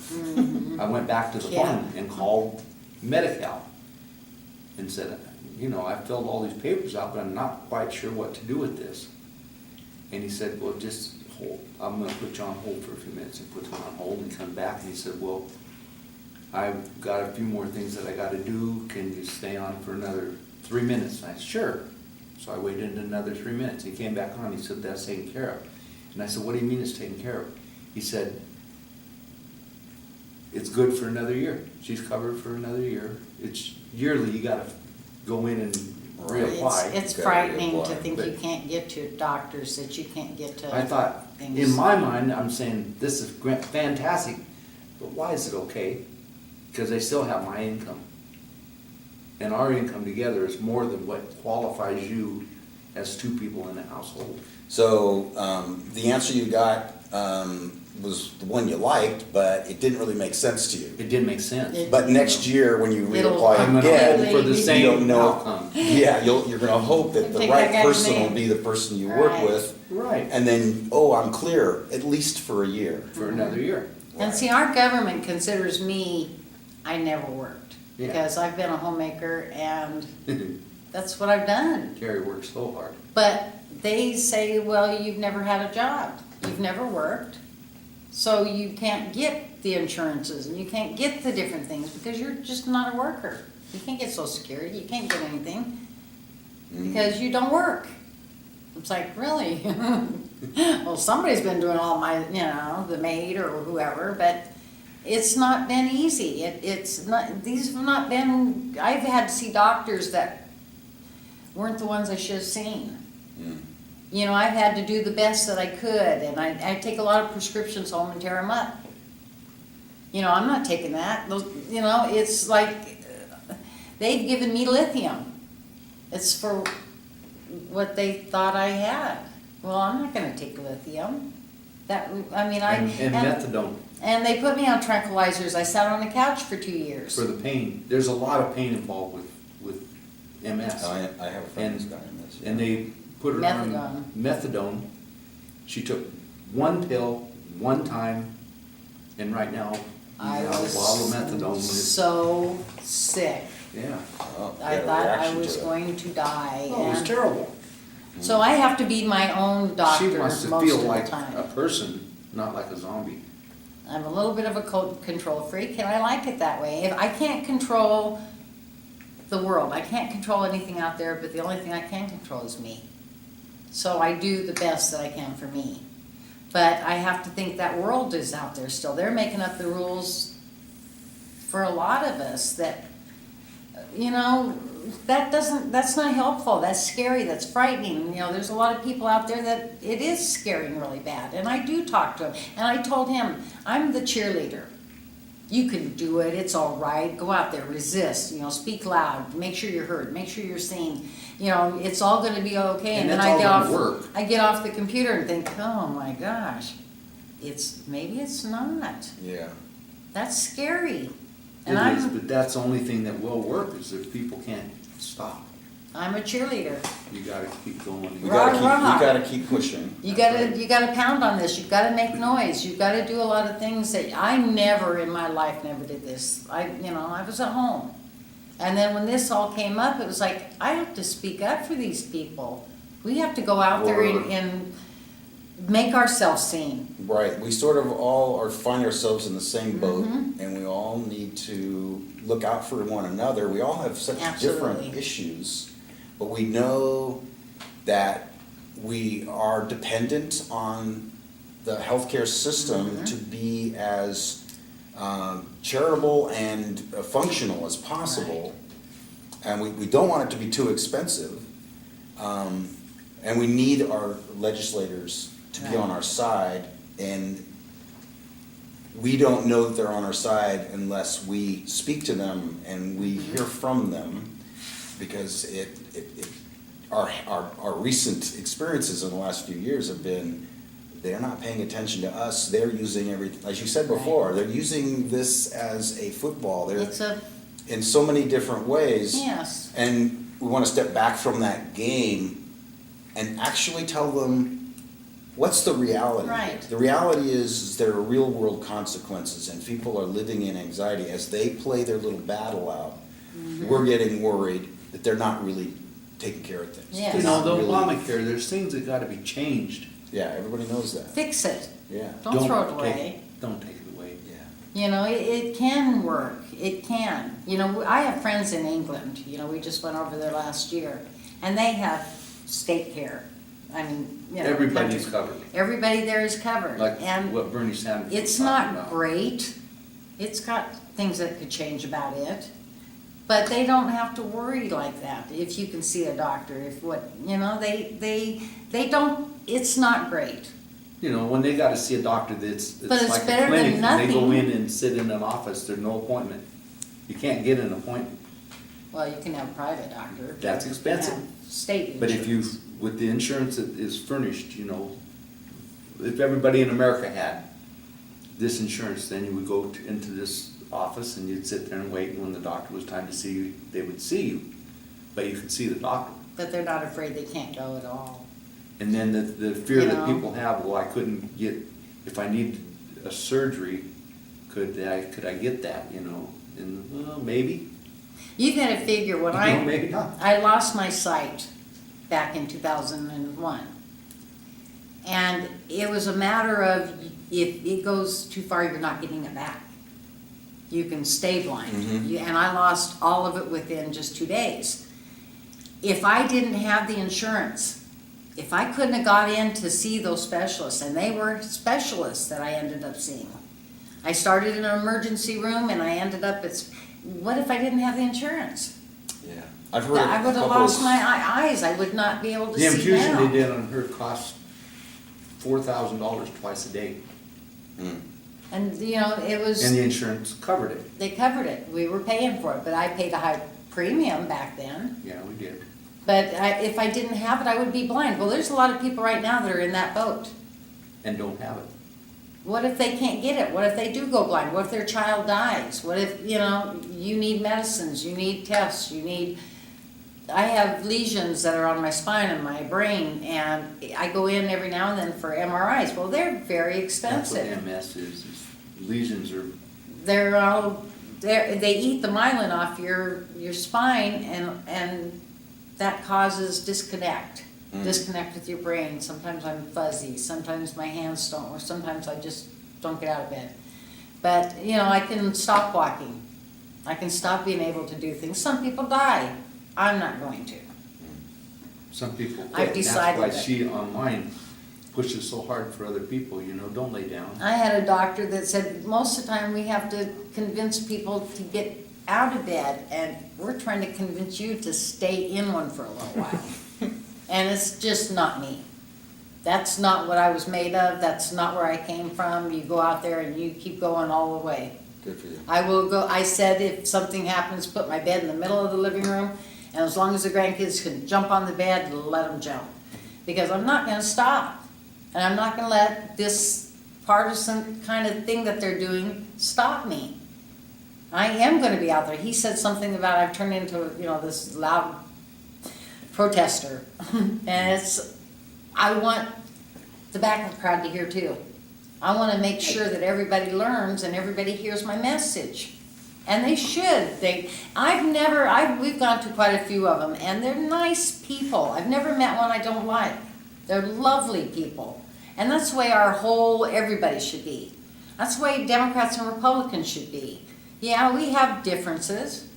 Speaker 3: I went back to the
Speaker 4: Yeah.
Speaker 3: phone and called Medi-Cal and said, you know, I filled all these papers out, but I'm not quite sure what to do with this. And he said, well, just hold. I'm gonna put you on hold for a few minutes, and put him on hold and come back. And he said, well, I've got a few more things that I gotta do. Can you stay on for another 3 minutes? And I said, sure. So I waited another 3 minutes. He came back on. He said, that's taken care of. And I said, what do you mean it's taken care of? He said, it's good for another year. She's covered for another year. It's yearly, you gotta go in and reapply.
Speaker 4: It's
Speaker 2: Gotta
Speaker 4: frightening to
Speaker 2: reapply.
Speaker 4: think
Speaker 3: But-
Speaker 4: you can't get to doctors, that you can't get to
Speaker 3: I thought,
Speaker 4: things.
Speaker 3: in my mind, I'm saying, this is fantastic, but why is it okay? Because they still have my income. And our income together is more than what qualifies you as two people in a household.
Speaker 2: So the answer you got was the one you liked, but it didn't really make sense to you.
Speaker 3: It didn't make sense.
Speaker 2: But next year, when you
Speaker 4: It'll-
Speaker 2: reapply
Speaker 3: I'm gonna
Speaker 2: again,
Speaker 3: hope for the
Speaker 4: You
Speaker 2: you
Speaker 3: same
Speaker 2: don't know.
Speaker 3: outcome.
Speaker 2: Yeah, you're gonna hope that the
Speaker 4: Take
Speaker 2: right
Speaker 4: that guy's
Speaker 2: person will
Speaker 4: name.
Speaker 2: be the person you work
Speaker 4: Right.
Speaker 2: with.
Speaker 3: Right,
Speaker 2: And then, oh, I'm clear, at least for a year.
Speaker 3: for another year.
Speaker 4: And see, our government considers me, I never worked,
Speaker 3: Yeah.
Speaker 4: because I've been a homemaker and that's what I've done.
Speaker 3: Carrie works so hard.
Speaker 4: But they say, well, you've never had a job, you've never worked, so you can't get the insurances and you can't get the different things because you're just not a worker. You can't get Social Security, you can't get anything because you don't work. It's like, really? Well, somebody's been doing all my, the maid or whoever, but it's not been easy. It's not, these have not been, I've had to see doctors that weren't the ones I should have seen. You know, I've had to do the best that I could, and I take a lot of prescriptions home and tear them up. You know, I'm not taking that. Those, it's like they've given me lithium. It's for what they thought I had. Well, I'm not going to take lithium.
Speaker 3: And methadone
Speaker 4: And they put me on tranquilizers. I sat on a couch for 2 years.
Speaker 3: for the pain. There's a lot of pain involved with MS.
Speaker 2: I have a friend who's got this.
Speaker 3: And they put her on methadone. She took one pill, one time, and right now,
Speaker 4: I
Speaker 3: you have a
Speaker 4: was
Speaker 3: bottle of methadone.
Speaker 4: so sick.
Speaker 3: Yeah.
Speaker 2: Oh, you
Speaker 4: I
Speaker 2: got a
Speaker 4: thought I
Speaker 2: reaction
Speaker 4: was
Speaker 2: to it.
Speaker 4: going to die.
Speaker 3: Oh, it was
Speaker 4: and
Speaker 3: terrible.
Speaker 4: so I have to be my own doctor
Speaker 3: She wants to
Speaker 4: most
Speaker 3: feel
Speaker 4: of
Speaker 3: like
Speaker 4: the time.
Speaker 3: a person, not like a zombie.
Speaker 4: I'm a little bit of a control freak, and I like it that way. If I can't control the world, I can't control anything out there, but the only thing I can control is me. So I do the best that I can for me. But I have to think that world is out there still. They're making up the rules for a lot of us that, that's not helpful. That's scary. That's frightening. There's a lot of people out there that it is scaring really bad. And I do talk to them. And I told him, I'm the cheerleader. You can do it. It's all right. Go out there, resist. Speak loud. Make sure you're heard. Make sure you're seen. It's all going to be okay.
Speaker 3: And
Speaker 4: then
Speaker 3: that's
Speaker 4: I
Speaker 3: all
Speaker 4: get
Speaker 3: gonna
Speaker 4: off.
Speaker 3: work.
Speaker 4: I get off the computer and think, oh my gosh, maybe it's not.
Speaker 2: Yeah.
Speaker 4: That's scary. And
Speaker 3: It is,
Speaker 4: I'm
Speaker 3: but that's the only thing that will work, is if people can't stop.
Speaker 4: a cheerleader.
Speaker 3: You gotta keep going.
Speaker 2: We
Speaker 4: Rah, rah.
Speaker 2: gotta keep pushing.
Speaker 4: You gotta pound on this, you've gotta make noise, you've gotta do a lot of things that, I never in my life never did this. I was at home. And then when this all came up, it was like, I have to speak up for these people. We have to go out there and make ourselves seen.
Speaker 2: Right, we sort of all find ourselves in the same boat, and we all need to look out for one another. We all have such different
Speaker 4: Absolutely.
Speaker 2: issues, but we know that we are dependent on the healthcare system to be as charitable and functional as possible. And we don't want it to be too expensive. And we need our legislators to be on our side, and we don't know that they're on our side unless we speak to them and we hear from them, because our recent experiences in the last few years have been, they're not paying attention to us. They're using everything, as you said before, they're using this as a football. They're in so many different ways.
Speaker 4: Yes.
Speaker 2: And we want to step back from that game and actually tell them what's the reality.
Speaker 4: Right.
Speaker 2: The reality is there are real world consequences, and people are living in anxiety as they play their little battle out. We're getting worried that they're not really taking care of things.
Speaker 4: Yes.
Speaker 3: You
Speaker 2: They're
Speaker 3: know,
Speaker 2: not
Speaker 3: the
Speaker 2: really-
Speaker 3: Obamacare, there's things that gotta be changed.
Speaker 2: Yeah, everybody knows that.
Speaker 4: Fix it,
Speaker 2: Yeah,
Speaker 4: don't throw it away.
Speaker 3: Don't take it away.
Speaker 2: yeah.
Speaker 4: It can work, it can. I have friends in England, we just went over there last year, and they have state care. I mean,
Speaker 3: Everybody's
Speaker 4: country-
Speaker 3: covered,
Speaker 4: Everybody there is covered.
Speaker 3: like
Speaker 4: And
Speaker 3: what Bernie Sanders was
Speaker 4: it's
Speaker 3: talking
Speaker 4: not
Speaker 3: about.
Speaker 4: great, it's got things that could change about it, but they don't have to worry like that if you can see a doctor, they don't, it's not great.
Speaker 3: You know, when they gotta see a doctor that's
Speaker 4: But it's
Speaker 3: like a
Speaker 4: better than
Speaker 3: clinic, and they go
Speaker 4: nothing.
Speaker 3: in and sit in an office, there's no appointment. You can't get an appointment.
Speaker 4: Well, you can have a private doctor.
Speaker 3: That's
Speaker 4: You can
Speaker 3: expensive.
Speaker 4: have State
Speaker 3: But if you,
Speaker 4: insurance.
Speaker 3: with the insurance that is furnished, if everybody in America had this insurance, then you would go into this office and you'd sit there and wait, and when the doctor was time to see you, they would see you. But you could see the doctor.
Speaker 4: But they're not afraid they can't go at all.
Speaker 3: And then the fear that
Speaker 4: You know.
Speaker 3: people have, well, I couldn't get, if I need a surgery, could I get that, And, well, maybe,
Speaker 4: You gotta figure, when
Speaker 3: maybe not.
Speaker 4: I lost my sight back in 2001. And it was a matter of, if it goes too far, you're not getting it back. You can stay blind. And I lost all of it within just 2 days. If I didn't have the insurance, if I couldn't have got in to see those specialists, and they were specialists that I ended up seeing. I started in an emergency room and I ended up what if I didn't have the insurance?
Speaker 2: Yeah. I've heard
Speaker 4: I
Speaker 2: a
Speaker 4: would have
Speaker 2: couple
Speaker 4: lost
Speaker 2: of-
Speaker 4: my eyes, I would not be able to
Speaker 3: The
Speaker 4: see
Speaker 3: infusion
Speaker 4: now.
Speaker 3: they did on her cost $4,000 twice a day,
Speaker 4: And, it was,
Speaker 3: and the insurance covered it.
Speaker 4: they covered it, we were paying for it, but I paid a high premium back then.
Speaker 3: Yeah, we did.
Speaker 4: But if I didn't have it, I would be blind. Well, there's a lot of people right now that are in that boat.
Speaker 3: And don't have it.
Speaker 4: What if they can't get it? What if they do go blind? What if their child dies? What if, you need medicines, you need tests, I have lesions that are on my spine and my brain, and I go in every now and then for MRIs. Well, they're very
Speaker 3: That's
Speaker 4: expensive.
Speaker 3: what MS is lesions are,
Speaker 4: They eat the myelin off your spine, and that causes disconnect with your brain. Sometimes I'm fuzzy, sometimes my hands don't work, sometimes I just don't get out of bed. But, I can stop walking. I can stop being able to do things. Some people die. I'm not going to.
Speaker 3: some people quit.
Speaker 4: I've
Speaker 3: And
Speaker 4: decided
Speaker 3: that's why
Speaker 4: that.
Speaker 3: she online pushes so hard for other people, don't lay down.
Speaker 4: I had a doctor that said, most of the time we have to convince people to get out of bed, and we're trying to convince you to stay in one for a little while. And it's just not me. That's not what I was made of, that's not where I came from. You go out there and you keep going all the way.
Speaker 2: Good for you.
Speaker 4: I said if something happens, put my bed in the middle of the living room, and as long as the grandkids can jump on the bed, let them jump. Because I'm not gonna stop. And I'm not gonna let this partisan kind of thing that they're doing stop me. I am gonna be out there. He said something about I've turned into, this loud protester. And I want the back of the crowd to hear too. I wanna make sure that everybody learns and everybody hears my message. And they should. We've gone to quite a few of them, and they're nice people. I've never met one I don't like. They're lovely people. And that's the way everybody should be. That's the way Democrats and Republicans should be. Yeah, we have differences,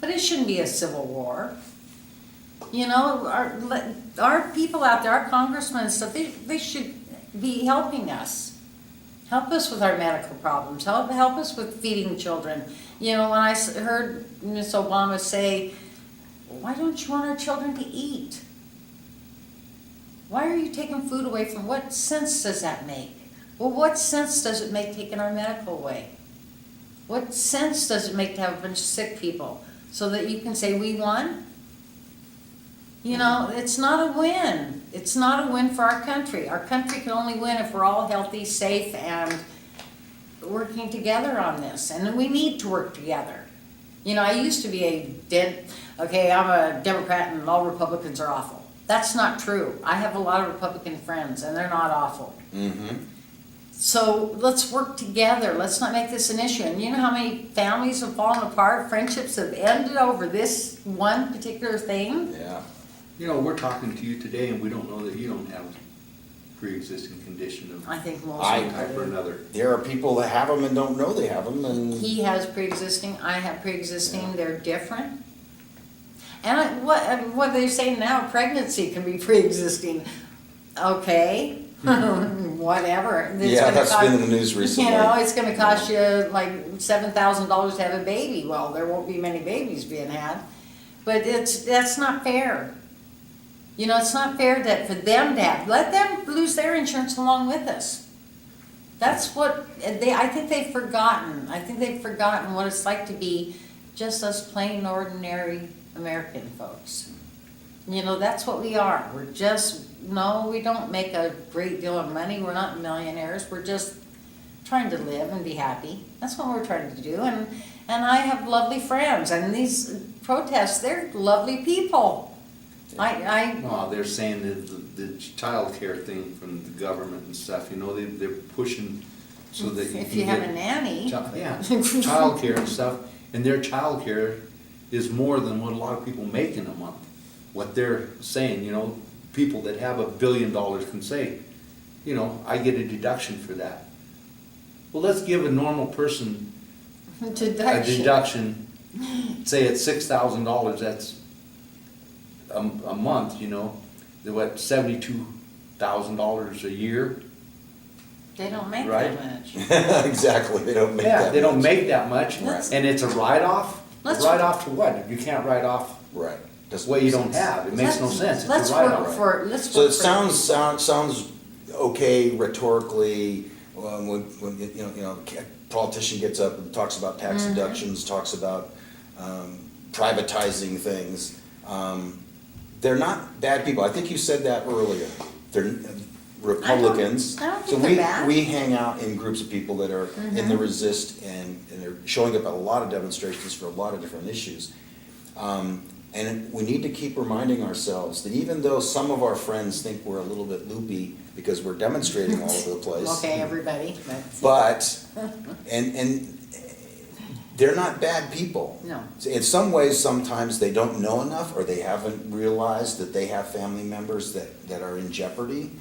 Speaker 4: but it shouldn't be a civil war. Our people out there, our congressmen and stuff, they should be helping us. Help us with our medical problems. Help us with feeding children. When I heard Ms. Obama say, why don't you want our children to eat? Why are you taking food away from, what sense does that make? Well, what sense does it make taking our medical away? What sense does it make to have a bunch of sick people so that you can say we won? It's not a win. It's not a win for our country. Our country can only win if we're all healthy, safe, and working together on this. And we need to work together. I used to be I'm a Democrat and all Republicans are awful. That's not true. I have a lot of Republican friends and they're not awful.
Speaker 2: Mm-hmm.
Speaker 4: So let's work together. Let's not make this an issue. And you know how many families have fallen apart, friendships have ended over this one particular thing?
Speaker 2: Yeah.
Speaker 3: We're talking to you today and we don't know that you don't have pre-existing condition of
Speaker 4: I think most
Speaker 3: one
Speaker 4: of
Speaker 3: type or
Speaker 4: them.
Speaker 3: another.
Speaker 2: There are people that have them and don't know they have them, and
Speaker 4: He has pre-existing, I have pre-existing, they're different. And what they're saying now, pregnancy can be pre-existing. Okay, whatever. It's
Speaker 2: yeah,
Speaker 4: gonna
Speaker 2: that's
Speaker 4: cost-
Speaker 2: been in the news recently.
Speaker 4: It's gonna cost you like $7,000 to have a baby. Well, there won't be many babies being had. But that's not fair. It's not fair that for them to let them lose their insurance along with us. That's what I think they've forgotten. I think they've forgotten what it's like to be just us plain ordinary American folks. That's what we are. We don't make a great deal of money. We're not millionaires. We're just trying to live and be happy. That's what we're trying to do. And I have lovely friends. And these protests, they're lovely people.
Speaker 3: Well, they're saying that the child care thing from the government and stuff, they're pushing so that
Speaker 4: if you have a nanny.
Speaker 3: Child care and stuff. And their child care is more than what a lot of people make in a month. What they're saying, people that have $1 billion can say, I get a deduction for that. Well, let's give a normal person a deduction, say it's $6,000, that's a month, they're what, $72,000 a year?
Speaker 4: They don't make
Speaker 3: Right.
Speaker 4: that much.
Speaker 2: Exactly, they don't make
Speaker 3: Yeah,
Speaker 2: that
Speaker 3: they don't
Speaker 2: much.
Speaker 3: make that much,
Speaker 4: Let's-
Speaker 3: and it's a write-off? A
Speaker 4: Let's-
Speaker 3: write-off to what? You can't write off
Speaker 2: Right. Doesn't
Speaker 3: what you
Speaker 2: make
Speaker 3: don't
Speaker 2: sense.
Speaker 3: have, it makes no sense,
Speaker 4: Let's
Speaker 3: it's a
Speaker 4: work
Speaker 3: write-off.
Speaker 4: for.
Speaker 2: So it sounds okay rhetorically when a politician gets up and talks about tax deductions, talks about privatizing things. They're not bad people. I think you said that earlier. They're Republicans.
Speaker 4: I don't
Speaker 2: So
Speaker 4: think they're bad.
Speaker 2: we hang out in groups of people that are in the resist and they're showing up at a lot of demonstrations for a lot of different issues. And we need to keep reminding ourselves that even though some of our friends think we're a little bit loopy because we're demonstrating all over the place.
Speaker 4: Okay, everybody.
Speaker 2: But, and they're not bad people.
Speaker 4: No.
Speaker 2: In some ways, sometimes they don't know enough or they haven't realized that they have family members that are in jeopardy.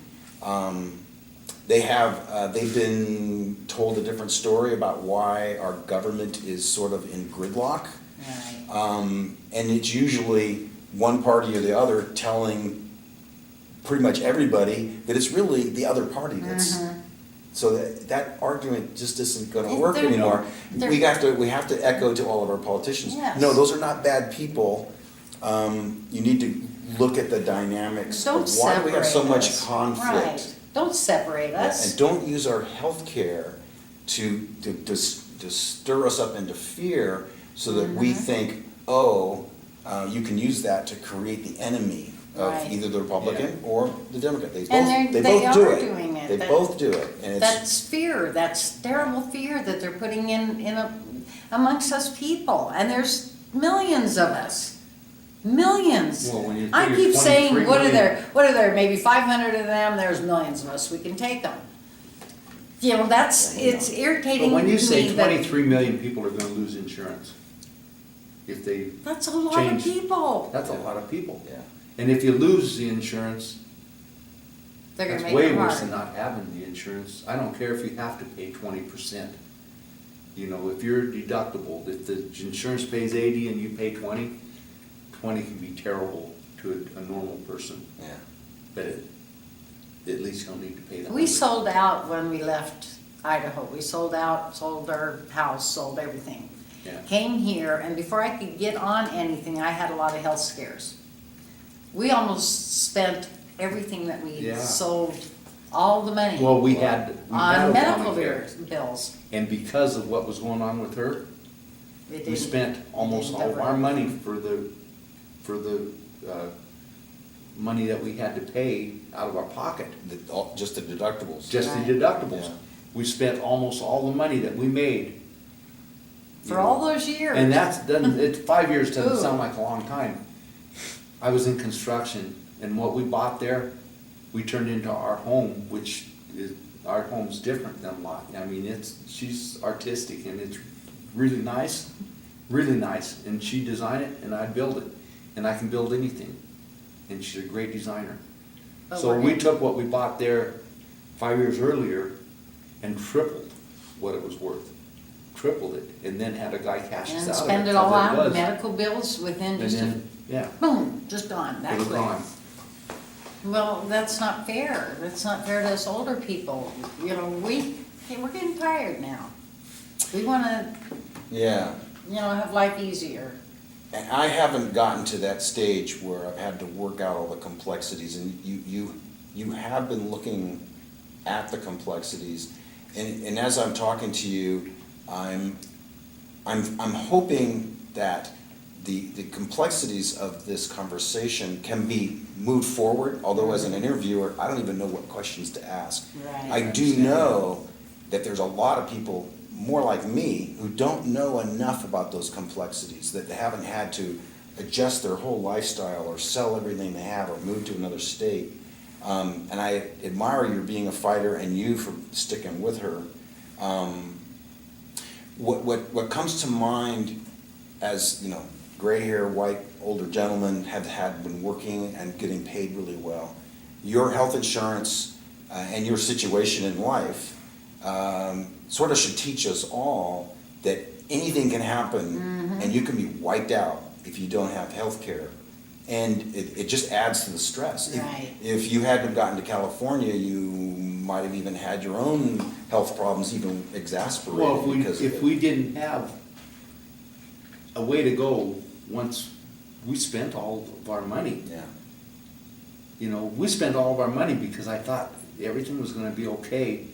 Speaker 2: They've been told a different story about why our government is sort of in gridlock.
Speaker 4: Right.
Speaker 2: And it's usually one party or the other telling pretty much everybody that it's really the other party that's. So that argument just isn't going to work
Speaker 4: They're-
Speaker 2: anymore.
Speaker 4: they're-
Speaker 2: We have to echo to all of our politicians.
Speaker 4: Yes.
Speaker 2: No, those are not bad people. You need to look at the dynamics
Speaker 4: Don't
Speaker 2: of why do we have so
Speaker 4: separate
Speaker 2: much
Speaker 4: us.
Speaker 2: conflict.
Speaker 4: Right. Don't separate
Speaker 2: Yeah,
Speaker 4: us.
Speaker 2: and don't use our health care to stir us up into fear so that we think, you can use that to create the enemy. of
Speaker 4: Right.
Speaker 2: either the Republican or the Democrat. They
Speaker 4: And
Speaker 2: both
Speaker 4: they
Speaker 2: do
Speaker 4: are
Speaker 2: it.
Speaker 4: doing it.
Speaker 2: They
Speaker 4: That-
Speaker 2: both do it, and it's,
Speaker 4: That's fear, that's terrible fear that they're putting amongst us people, and there's millions of us. Millions.
Speaker 3: Well, when you
Speaker 4: I
Speaker 3: figure
Speaker 4: keep saying,
Speaker 3: 23
Speaker 4: what are
Speaker 3: million-
Speaker 4: there, maybe 500 of them, there's millions of us, we can take them. You know, it's irritating
Speaker 3: But when you
Speaker 4: to
Speaker 3: say
Speaker 4: me that,
Speaker 3: 23 million people are gonna lose insurance, if they,
Speaker 4: that's a lot of
Speaker 3: change-
Speaker 4: people.
Speaker 3: that's a lot of people.
Speaker 2: yeah.
Speaker 3: And if you lose the insurance,
Speaker 4: They're gonna
Speaker 3: that's
Speaker 4: make
Speaker 3: way
Speaker 4: it
Speaker 3: worse than
Speaker 4: hard.
Speaker 3: not having the insurance. I don't care if you have to pay 20%. You know, if you're deductible, if the insurance pays 80 and you pay 20, 20 can be terrible to a normal person,
Speaker 2: Yeah.
Speaker 3: but at least you'll need to pay that.
Speaker 4: We sold out when we left Idaho. We sold out, sold our house, sold everything.
Speaker 3: Yeah.
Speaker 4: Came here, and before I could get on anything, I had a lot of health scares. We almost spent everything that we
Speaker 3: Yeah.
Speaker 4: sold, all the money.
Speaker 3: Well, we had
Speaker 4: On medical
Speaker 3: Obamacare.
Speaker 4: bills.
Speaker 3: And because of what was going on with her,
Speaker 4: It
Speaker 3: we
Speaker 4: didn't-
Speaker 3: spent almost
Speaker 4: didn't
Speaker 3: all of
Speaker 4: cover
Speaker 3: our
Speaker 4: it.
Speaker 3: money for the money that we had to pay out of our pocket,
Speaker 2: Just the deductibles.
Speaker 3: just
Speaker 4: Right.
Speaker 3: the deductibles.
Speaker 2: Yeah.
Speaker 3: We spent almost all the money that we made.
Speaker 4: For all those years.
Speaker 3: And it's 5 years doesn't
Speaker 4: Ooh.
Speaker 3: sound like a long time. I was in construction, and what we bought there, we turned into our home, which is, our home's different than a lot. I mean, she's artistic, and it's really nice, and she designed it, and I build it, and I can build anything, and she's a great designer.
Speaker 4: But
Speaker 3: So
Speaker 4: we're
Speaker 3: we
Speaker 4: in-
Speaker 3: took what we bought there 5 years earlier and tripled what it was worth. Tripled it, and then had a guy cash us
Speaker 4: And
Speaker 3: out of it.
Speaker 4: spend it all
Speaker 3: 'cause
Speaker 4: out,
Speaker 3: was.
Speaker 4: medical bills within
Speaker 3: And
Speaker 4: just a,
Speaker 3: then, yeah,
Speaker 4: boom, just gone,
Speaker 3: it
Speaker 4: that
Speaker 3: was
Speaker 4: quick.
Speaker 3: gone.
Speaker 4: Well, that's not fair. That's not fair to us older people. You know, we're getting tired now. We wanna,
Speaker 2: Yeah.
Speaker 4: have life easier.
Speaker 2: And I haven't gotten to that stage where I've had to work out all the complexities, and you have been looking at the complexities, and as I'm talking to you, I'm hoping that the complexities of this conversation can be moved forward, although as an interviewer, I don't even know what questions to ask.
Speaker 4: Right.
Speaker 2: I do know that there's a lot of people, more like me, who don't know enough about those complexities, that they haven't had to adjust their whole lifestyle or sell everything they have or move to another state. And I admire your being a fighter and you for sticking with her. What comes to mind as, gray hair, white, older gentlemen have been working and getting paid really well, your health insurance and your situation in life sort of should teach us all that anything can happen and you can be wiped out if you don't have health care. And it just adds to the stress.
Speaker 4: Right.
Speaker 2: If you hadn't gotten to California, you might have even had your own health problems even exacerbated
Speaker 3: Well,
Speaker 2: because of
Speaker 3: if
Speaker 2: it.
Speaker 3: we didn't have a way to go, once we spent all of our money,
Speaker 2: Yeah,
Speaker 3: we spent all of our money because I thought everything was gonna be okay,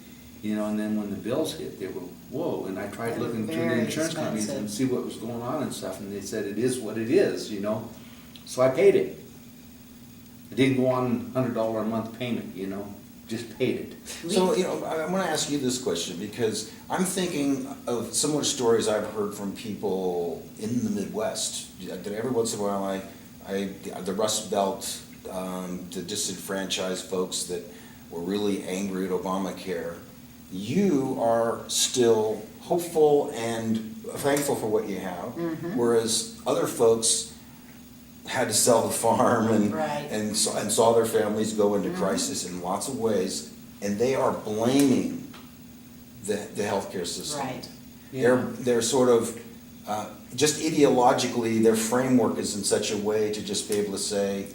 Speaker 3: and then when the bills hit, they were, whoa, and I tried
Speaker 4: They were
Speaker 3: looking through the
Speaker 4: very
Speaker 3: insurance companies
Speaker 4: expensive.
Speaker 3: and see what was going on and stuff, and they said it is what it is, so I paid it. I didn't go on $100 a month payment, just paid it.
Speaker 2: so, I want to ask you this question because I'm thinking of similar stories I've heard from people in the Midwest. That every once in a while the Rust Belt, the disenfranchised folks that were really angry at Obamacare. You are still hopeful and thankful for what you have, whereas other folks had to sell the farm
Speaker 4: Right.
Speaker 2: and saw their families go into crisis in lots of ways, and they are blaming the healthcare system.
Speaker 4: Right.
Speaker 2: They're sort of just ideologically, their framework is in such a way to just be able to say,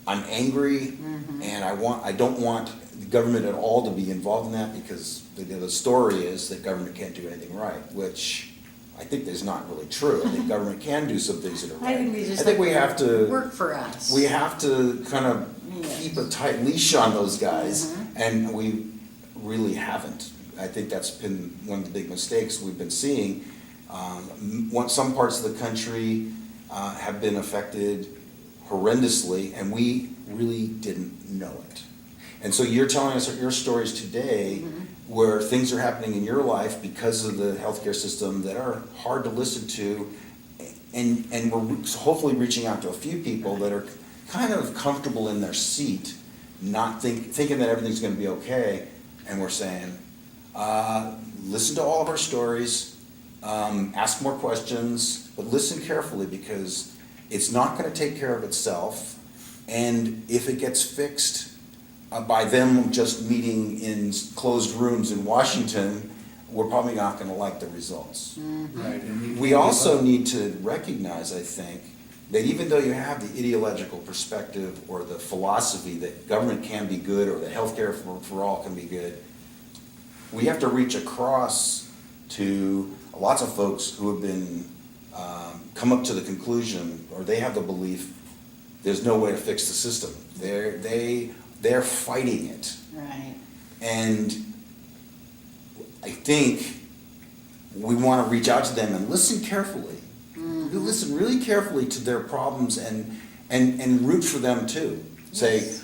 Speaker 2: I'm angry, and I don't want the government at all to be involved in that because the story is that government can't do anything right, which I think is not really true. I think government can do some things that are right.
Speaker 4: I think we just
Speaker 2: I think we have to
Speaker 4: work for us.
Speaker 2: we have to kind of
Speaker 4: Yes.
Speaker 2: keep a tight leash on those guys, and we really haven't. I think that's been one of the big mistakes we've been seeing. Some parts of the country have been affected horrendously, and we really didn't know it. And so you're telling us your stories today where things are happening in your life because of the healthcare system that are hard to listen to, and we're hopefully reaching out to a few people that are kind of comfortable in their seat, not thinking that everything's gonna be okay, and we're saying, listen to all of our stories, ask more questions, but listen carefully because it's not gonna take care of itself, and if it gets fixed by them just meeting in closed rooms in Washington, we're probably not gonna like the results.
Speaker 3: Right. And
Speaker 2: We also need to recognize, I think, that even though you have the ideological perspective or the philosophy that government can be good or that healthcare for all can be good, we have to reach across to lots of folks who have been, come up to the conclusion, or they have the belief, there's no way to fix the system. They're fighting it.
Speaker 4: Right.
Speaker 2: And I think we want to reach out to them and listen carefully. Listen really carefully to their problems and root for them too. Say,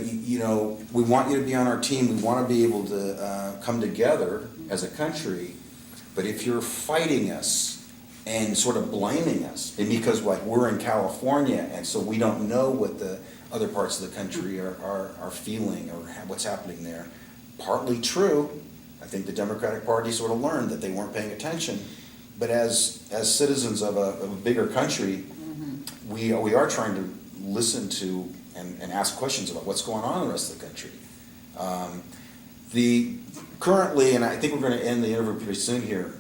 Speaker 2: you know, we want you to be on our team. We want to be able to come together as a country. But if you're fighting us and sort of blaming us, and because like we're in California and so we don't know what the other parts of the country are feeling or what's happening there, partly true. I think the Democratic Party sort of learned that they weren't paying attention. But as citizens of a bigger country, we are trying to listen to and ask questions about what's going on in the rest of the country. Currently, and I think we're going to end the interview pretty soon here,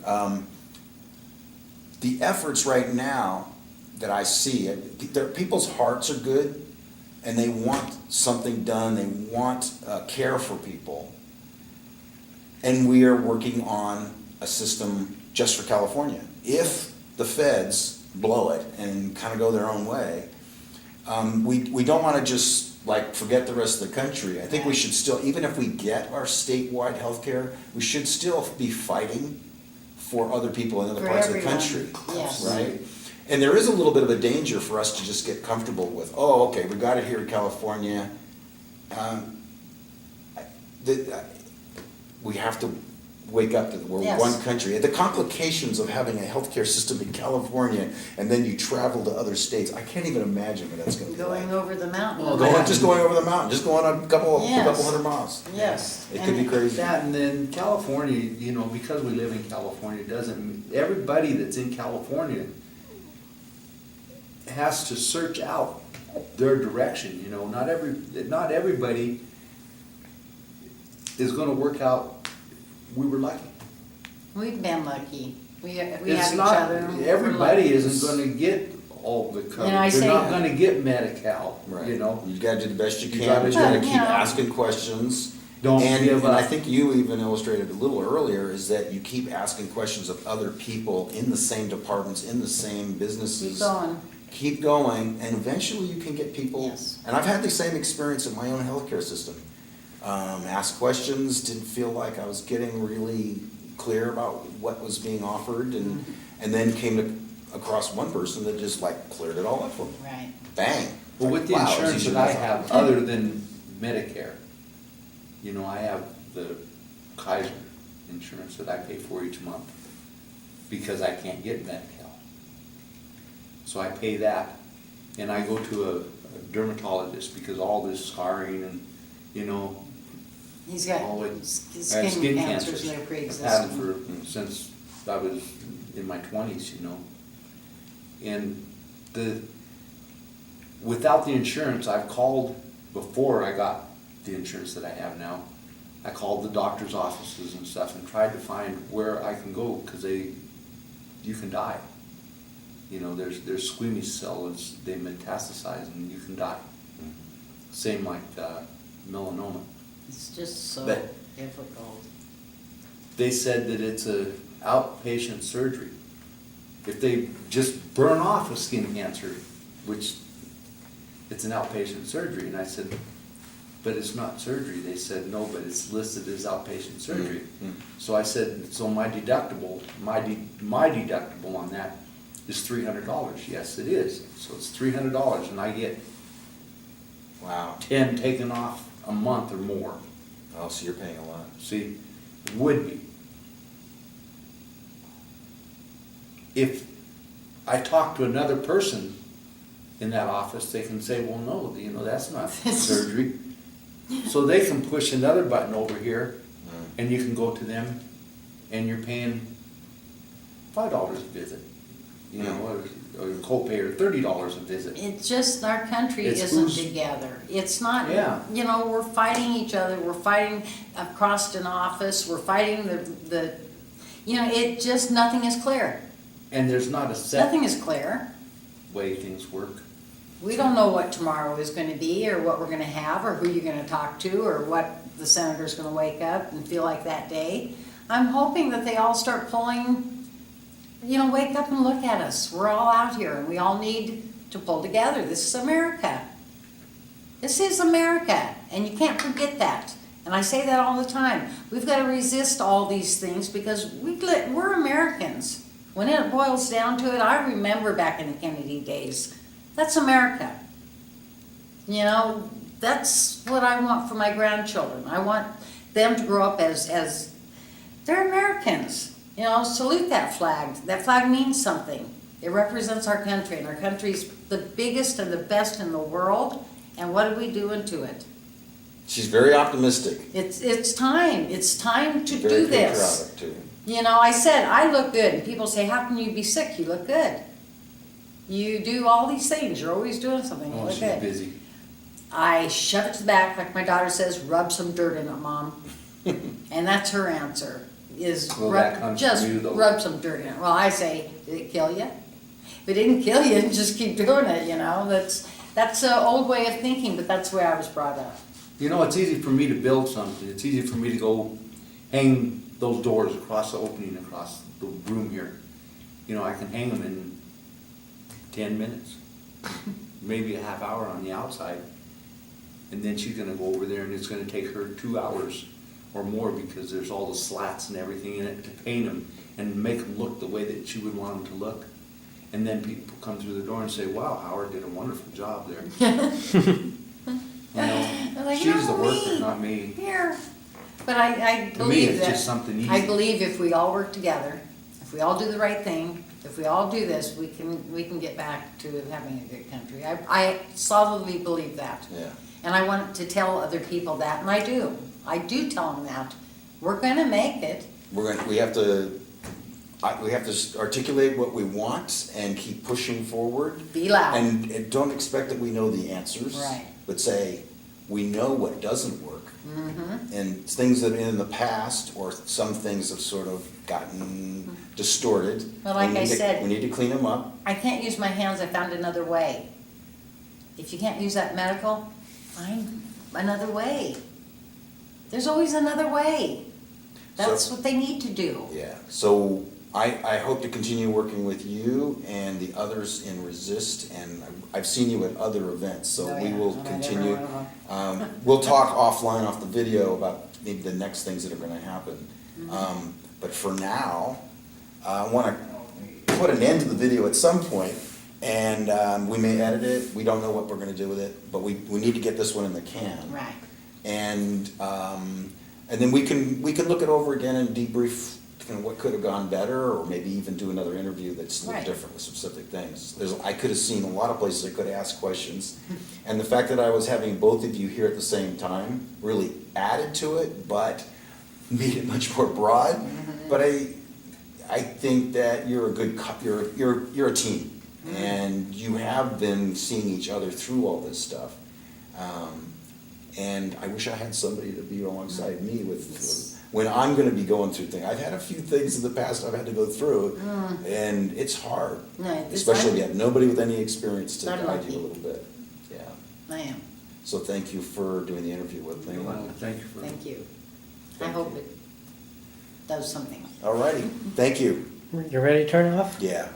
Speaker 2: the efforts right now that I see, people's hearts are good and they want something done, they want care for people. And we are working on a system just for California. If the feds blow it and kind of go their own way, we don't want to just like forget the rest of the country. I think we should still, even if we get our statewide health care, we should still be fighting for other people in other
Speaker 4: For
Speaker 2: parts
Speaker 4: everyone.
Speaker 2: of the country.
Speaker 4: Yes.
Speaker 2: Right? And there is a little bit of a danger for us to just get comfortable with, oh, okay, we got it here in California. We have to wake up to we're
Speaker 4: Yes.
Speaker 2: one country. The complications of having a healthcare system in California and then you travel to other states, I can't even imagine what that's going to be like.
Speaker 4: Going over the mountain.
Speaker 2: Just going over the mountain, just going a couple
Speaker 4: Yes.
Speaker 2: hundred miles.
Speaker 4: Yes.
Speaker 2: It could be crazy.
Speaker 3: that, and then California, you know, because we live in California, everybody that's in California has to search out their direction, you know, not everybody is gonna work out. We were lucky.
Speaker 4: We've been lucky. We have
Speaker 3: It's
Speaker 4: each
Speaker 3: not,
Speaker 4: other. We're
Speaker 3: everybody
Speaker 4: lucky.
Speaker 3: isn't gonna get all the coverage.
Speaker 4: And I
Speaker 3: They're
Speaker 4: say-
Speaker 3: not gonna get Medi-Cal,
Speaker 2: Right.
Speaker 3: you know?
Speaker 2: You gotta do the best you
Speaker 3: You
Speaker 2: can,
Speaker 3: gotta
Speaker 2: but you
Speaker 3: do
Speaker 2: gotta
Speaker 3: it.
Speaker 2: keep
Speaker 4: Yeah.
Speaker 2: asking questions.
Speaker 3: Don't
Speaker 2: And
Speaker 3: give
Speaker 2: I
Speaker 3: up.
Speaker 2: think you even illustrated a little earlier, is that you keep asking questions of other people in the same departments, in the same businesses.
Speaker 4: Keep going.
Speaker 2: Keep going, and eventually you can get people.
Speaker 4: Yes.
Speaker 2: And I've had the same experience in my own healthcare system. Asked questions, didn't feel like I was getting really clear about what was being offered, and then came across one person that just like cleared it all up for me.
Speaker 4: Right.
Speaker 2: Bang.
Speaker 3: Well, with the
Speaker 2: Wow, it was
Speaker 3: insurance
Speaker 2: easier
Speaker 3: that I
Speaker 2: than I
Speaker 3: have,
Speaker 2: thought.
Speaker 3: other than Medicare, you know, I have the Kaiser insurance that I pay for each month because I can't get Medi-Cal. So I pay that, and I go to a dermatologist because all this scarring and, you know,
Speaker 4: He's got
Speaker 3: all it,
Speaker 4: skin,
Speaker 3: I have skin
Speaker 4: cancers
Speaker 3: cancers.
Speaker 4: that are
Speaker 3: I've
Speaker 4: pre-existing.
Speaker 3: had them for, since I was in my 20s, you know. And without the insurance, I've called, before I got the insurance that I have now, I called the doctor's offices and stuff and tried to find where I can go, because you can die. You know, there's squamous cells, they metastasize and you can die. Same like melanoma.
Speaker 4: It's just so
Speaker 3: But-
Speaker 4: difficult.
Speaker 3: They said that it's a outpatient surgery. If they just burn off a skin cancer, which it's an outpatient surgery, and I said, but it's not surgery. They said, no, but it's listed as outpatient surgery.
Speaker 2: Mm.
Speaker 3: So I said, so my deductible on that is $300. Yes, it is. So it's $300 and I get
Speaker 2: Wow.
Speaker 3: 10 taken off a month or more.
Speaker 2: Oh, so you're paying a lot.
Speaker 3: See, would be. If I talk to another person in that office, they can say, well, no, you know, that's not surgery. So they can push another button over here and you can go to them and you're paying $5 a visit. You know, or your copay or $30 a visit.
Speaker 4: It's just our country
Speaker 3: It's
Speaker 4: isn't
Speaker 3: who's-
Speaker 4: together. It's not,
Speaker 3: Yeah.
Speaker 4: you know, we're fighting each other, we're fighting across an office, we're fighting the, you know, it just, nothing is clear.
Speaker 3: And there's not a set
Speaker 4: Nothing is clear.
Speaker 3: way things work.
Speaker 4: We don't know what tomorrow is gonna be, or what we're gonna have, or who you're gonna talk to, or what the senator's gonna wake up and feel like that day. I'm hoping that they all start pulling, you know, wake up and look at us. We're all out here, and we all need to pull together. This is America. This is America, and you can't forget that. And I say that all the time. We've got to resist all these things because we're Americans. When it boils down to it, I remember back in the Kennedy days. That's America. You know, that's what I want for my grandchildren. I want them to grow up as they're Americans. You know, salute that flag. That flag means something. It represents our country, and our country's the biggest and the best in the world. And what are we doing to it?
Speaker 2: She's very optimistic.
Speaker 4: It's time. It's time to
Speaker 2: Very
Speaker 4: do this.
Speaker 2: patriotic, too.
Speaker 4: You know, I said, I look good. And people say, how can you be sick? You look good. You do all these things. You're always doing something. You
Speaker 3: Oh,
Speaker 4: look
Speaker 3: she's
Speaker 4: good.
Speaker 3: busy.
Speaker 4: I shove it to the back, like my daughter says, rub some dirt in it, Mom. And that's her answer, is
Speaker 3: Well, that comes from
Speaker 4: just
Speaker 3: you, though.
Speaker 4: rub some dirt in it. Well, I say, did it kill you? If it didn't kill you, just keep doing it, you know. That's an old way of thinking, but that's the way I was brought up.
Speaker 3: You know, it's easy for me to build something. It's easy for me to go hang those doors across the opening, across the room here. You know, I can hang them in 10 minutes, maybe a half hour on the outside. And then she's gonna go over there and it's gonna take her 2 hours or more because there's all the slats and everything in it to paint them and make them look the way that she would want them to look. And then people come through the door and say, wow, Howard did a wonderful job there. You know,
Speaker 4: They're like,
Speaker 3: she's the
Speaker 4: "No,
Speaker 3: worker,
Speaker 4: me."
Speaker 3: not me.
Speaker 4: Here. But I
Speaker 3: To me,
Speaker 4: believe
Speaker 3: it's
Speaker 4: that.
Speaker 3: just something easy.
Speaker 4: I believe if we all work together, if we all do the right thing, if we all do this, we can get back to having a good country. I solidly believe that.
Speaker 2: Yeah.
Speaker 4: And I want to tell other people that, and I do. I do tell them that. We're gonna make it.
Speaker 2: We have to articulate what we want and keep pushing forward.
Speaker 4: Be loud.
Speaker 2: And don't expect that we know the answers.
Speaker 4: Right.
Speaker 2: But say, we know what doesn't work.
Speaker 4: Mm-hmm.
Speaker 2: And things that in the past, or some things have sort of gotten distorted.
Speaker 4: But like
Speaker 2: We
Speaker 4: I
Speaker 2: need to-
Speaker 4: said-
Speaker 2: We need to clean them up.
Speaker 4: I can't use my hands, I found another way. If you can't use that medical, find another way. There's always another way. That's
Speaker 2: So-
Speaker 4: what they need to do.
Speaker 2: Yeah, so I hope to continue working with you and the others in Resist, and I've seen you at other events, so
Speaker 4: Oh,
Speaker 2: we
Speaker 4: yeah.
Speaker 2: will
Speaker 4: I'm at
Speaker 2: continue.
Speaker 4: every one of
Speaker 2: We'll talk offline off the video about maybe the next things that are gonna happen.
Speaker 4: Mm-hmm.
Speaker 2: But for now, I wanna put an end to the video at some point, and we may edit it, we don't know what we're gonna do with it, but we need to get this one in the can.
Speaker 4: Right.
Speaker 2: And then we can look it over again and debrief kind of what could have gone better, or maybe even do another interview that's a little
Speaker 4: Right.
Speaker 2: different with specific things. I could have seen a lot of places I could have asked questions. And the fact that I was having both of you here at the same time really added to it, but made it much more broad.
Speaker 4: Mm-hmm.
Speaker 2: But I think that you're a good, you're a team. And you have been seeing each other through all this stuff. And I wish I had somebody to be alongside me with when I'm gonna be going through things. I've had a few things in the past I've had to go through, and it's hard.
Speaker 4: No,
Speaker 2: Especially if you have nobody with any experience to
Speaker 4: I'm
Speaker 2: guide
Speaker 4: lucky.
Speaker 2: you a little bit. Yeah.
Speaker 4: I am.
Speaker 2: So thank you for doing the interview with me.
Speaker 3: Well, thank you for.
Speaker 4: Thank you. I
Speaker 2: Thank
Speaker 4: hope
Speaker 2: you.
Speaker 4: it does something.
Speaker 2: All righty, thank you.
Speaker 1: You ready to turn off?
Speaker 2: Yeah.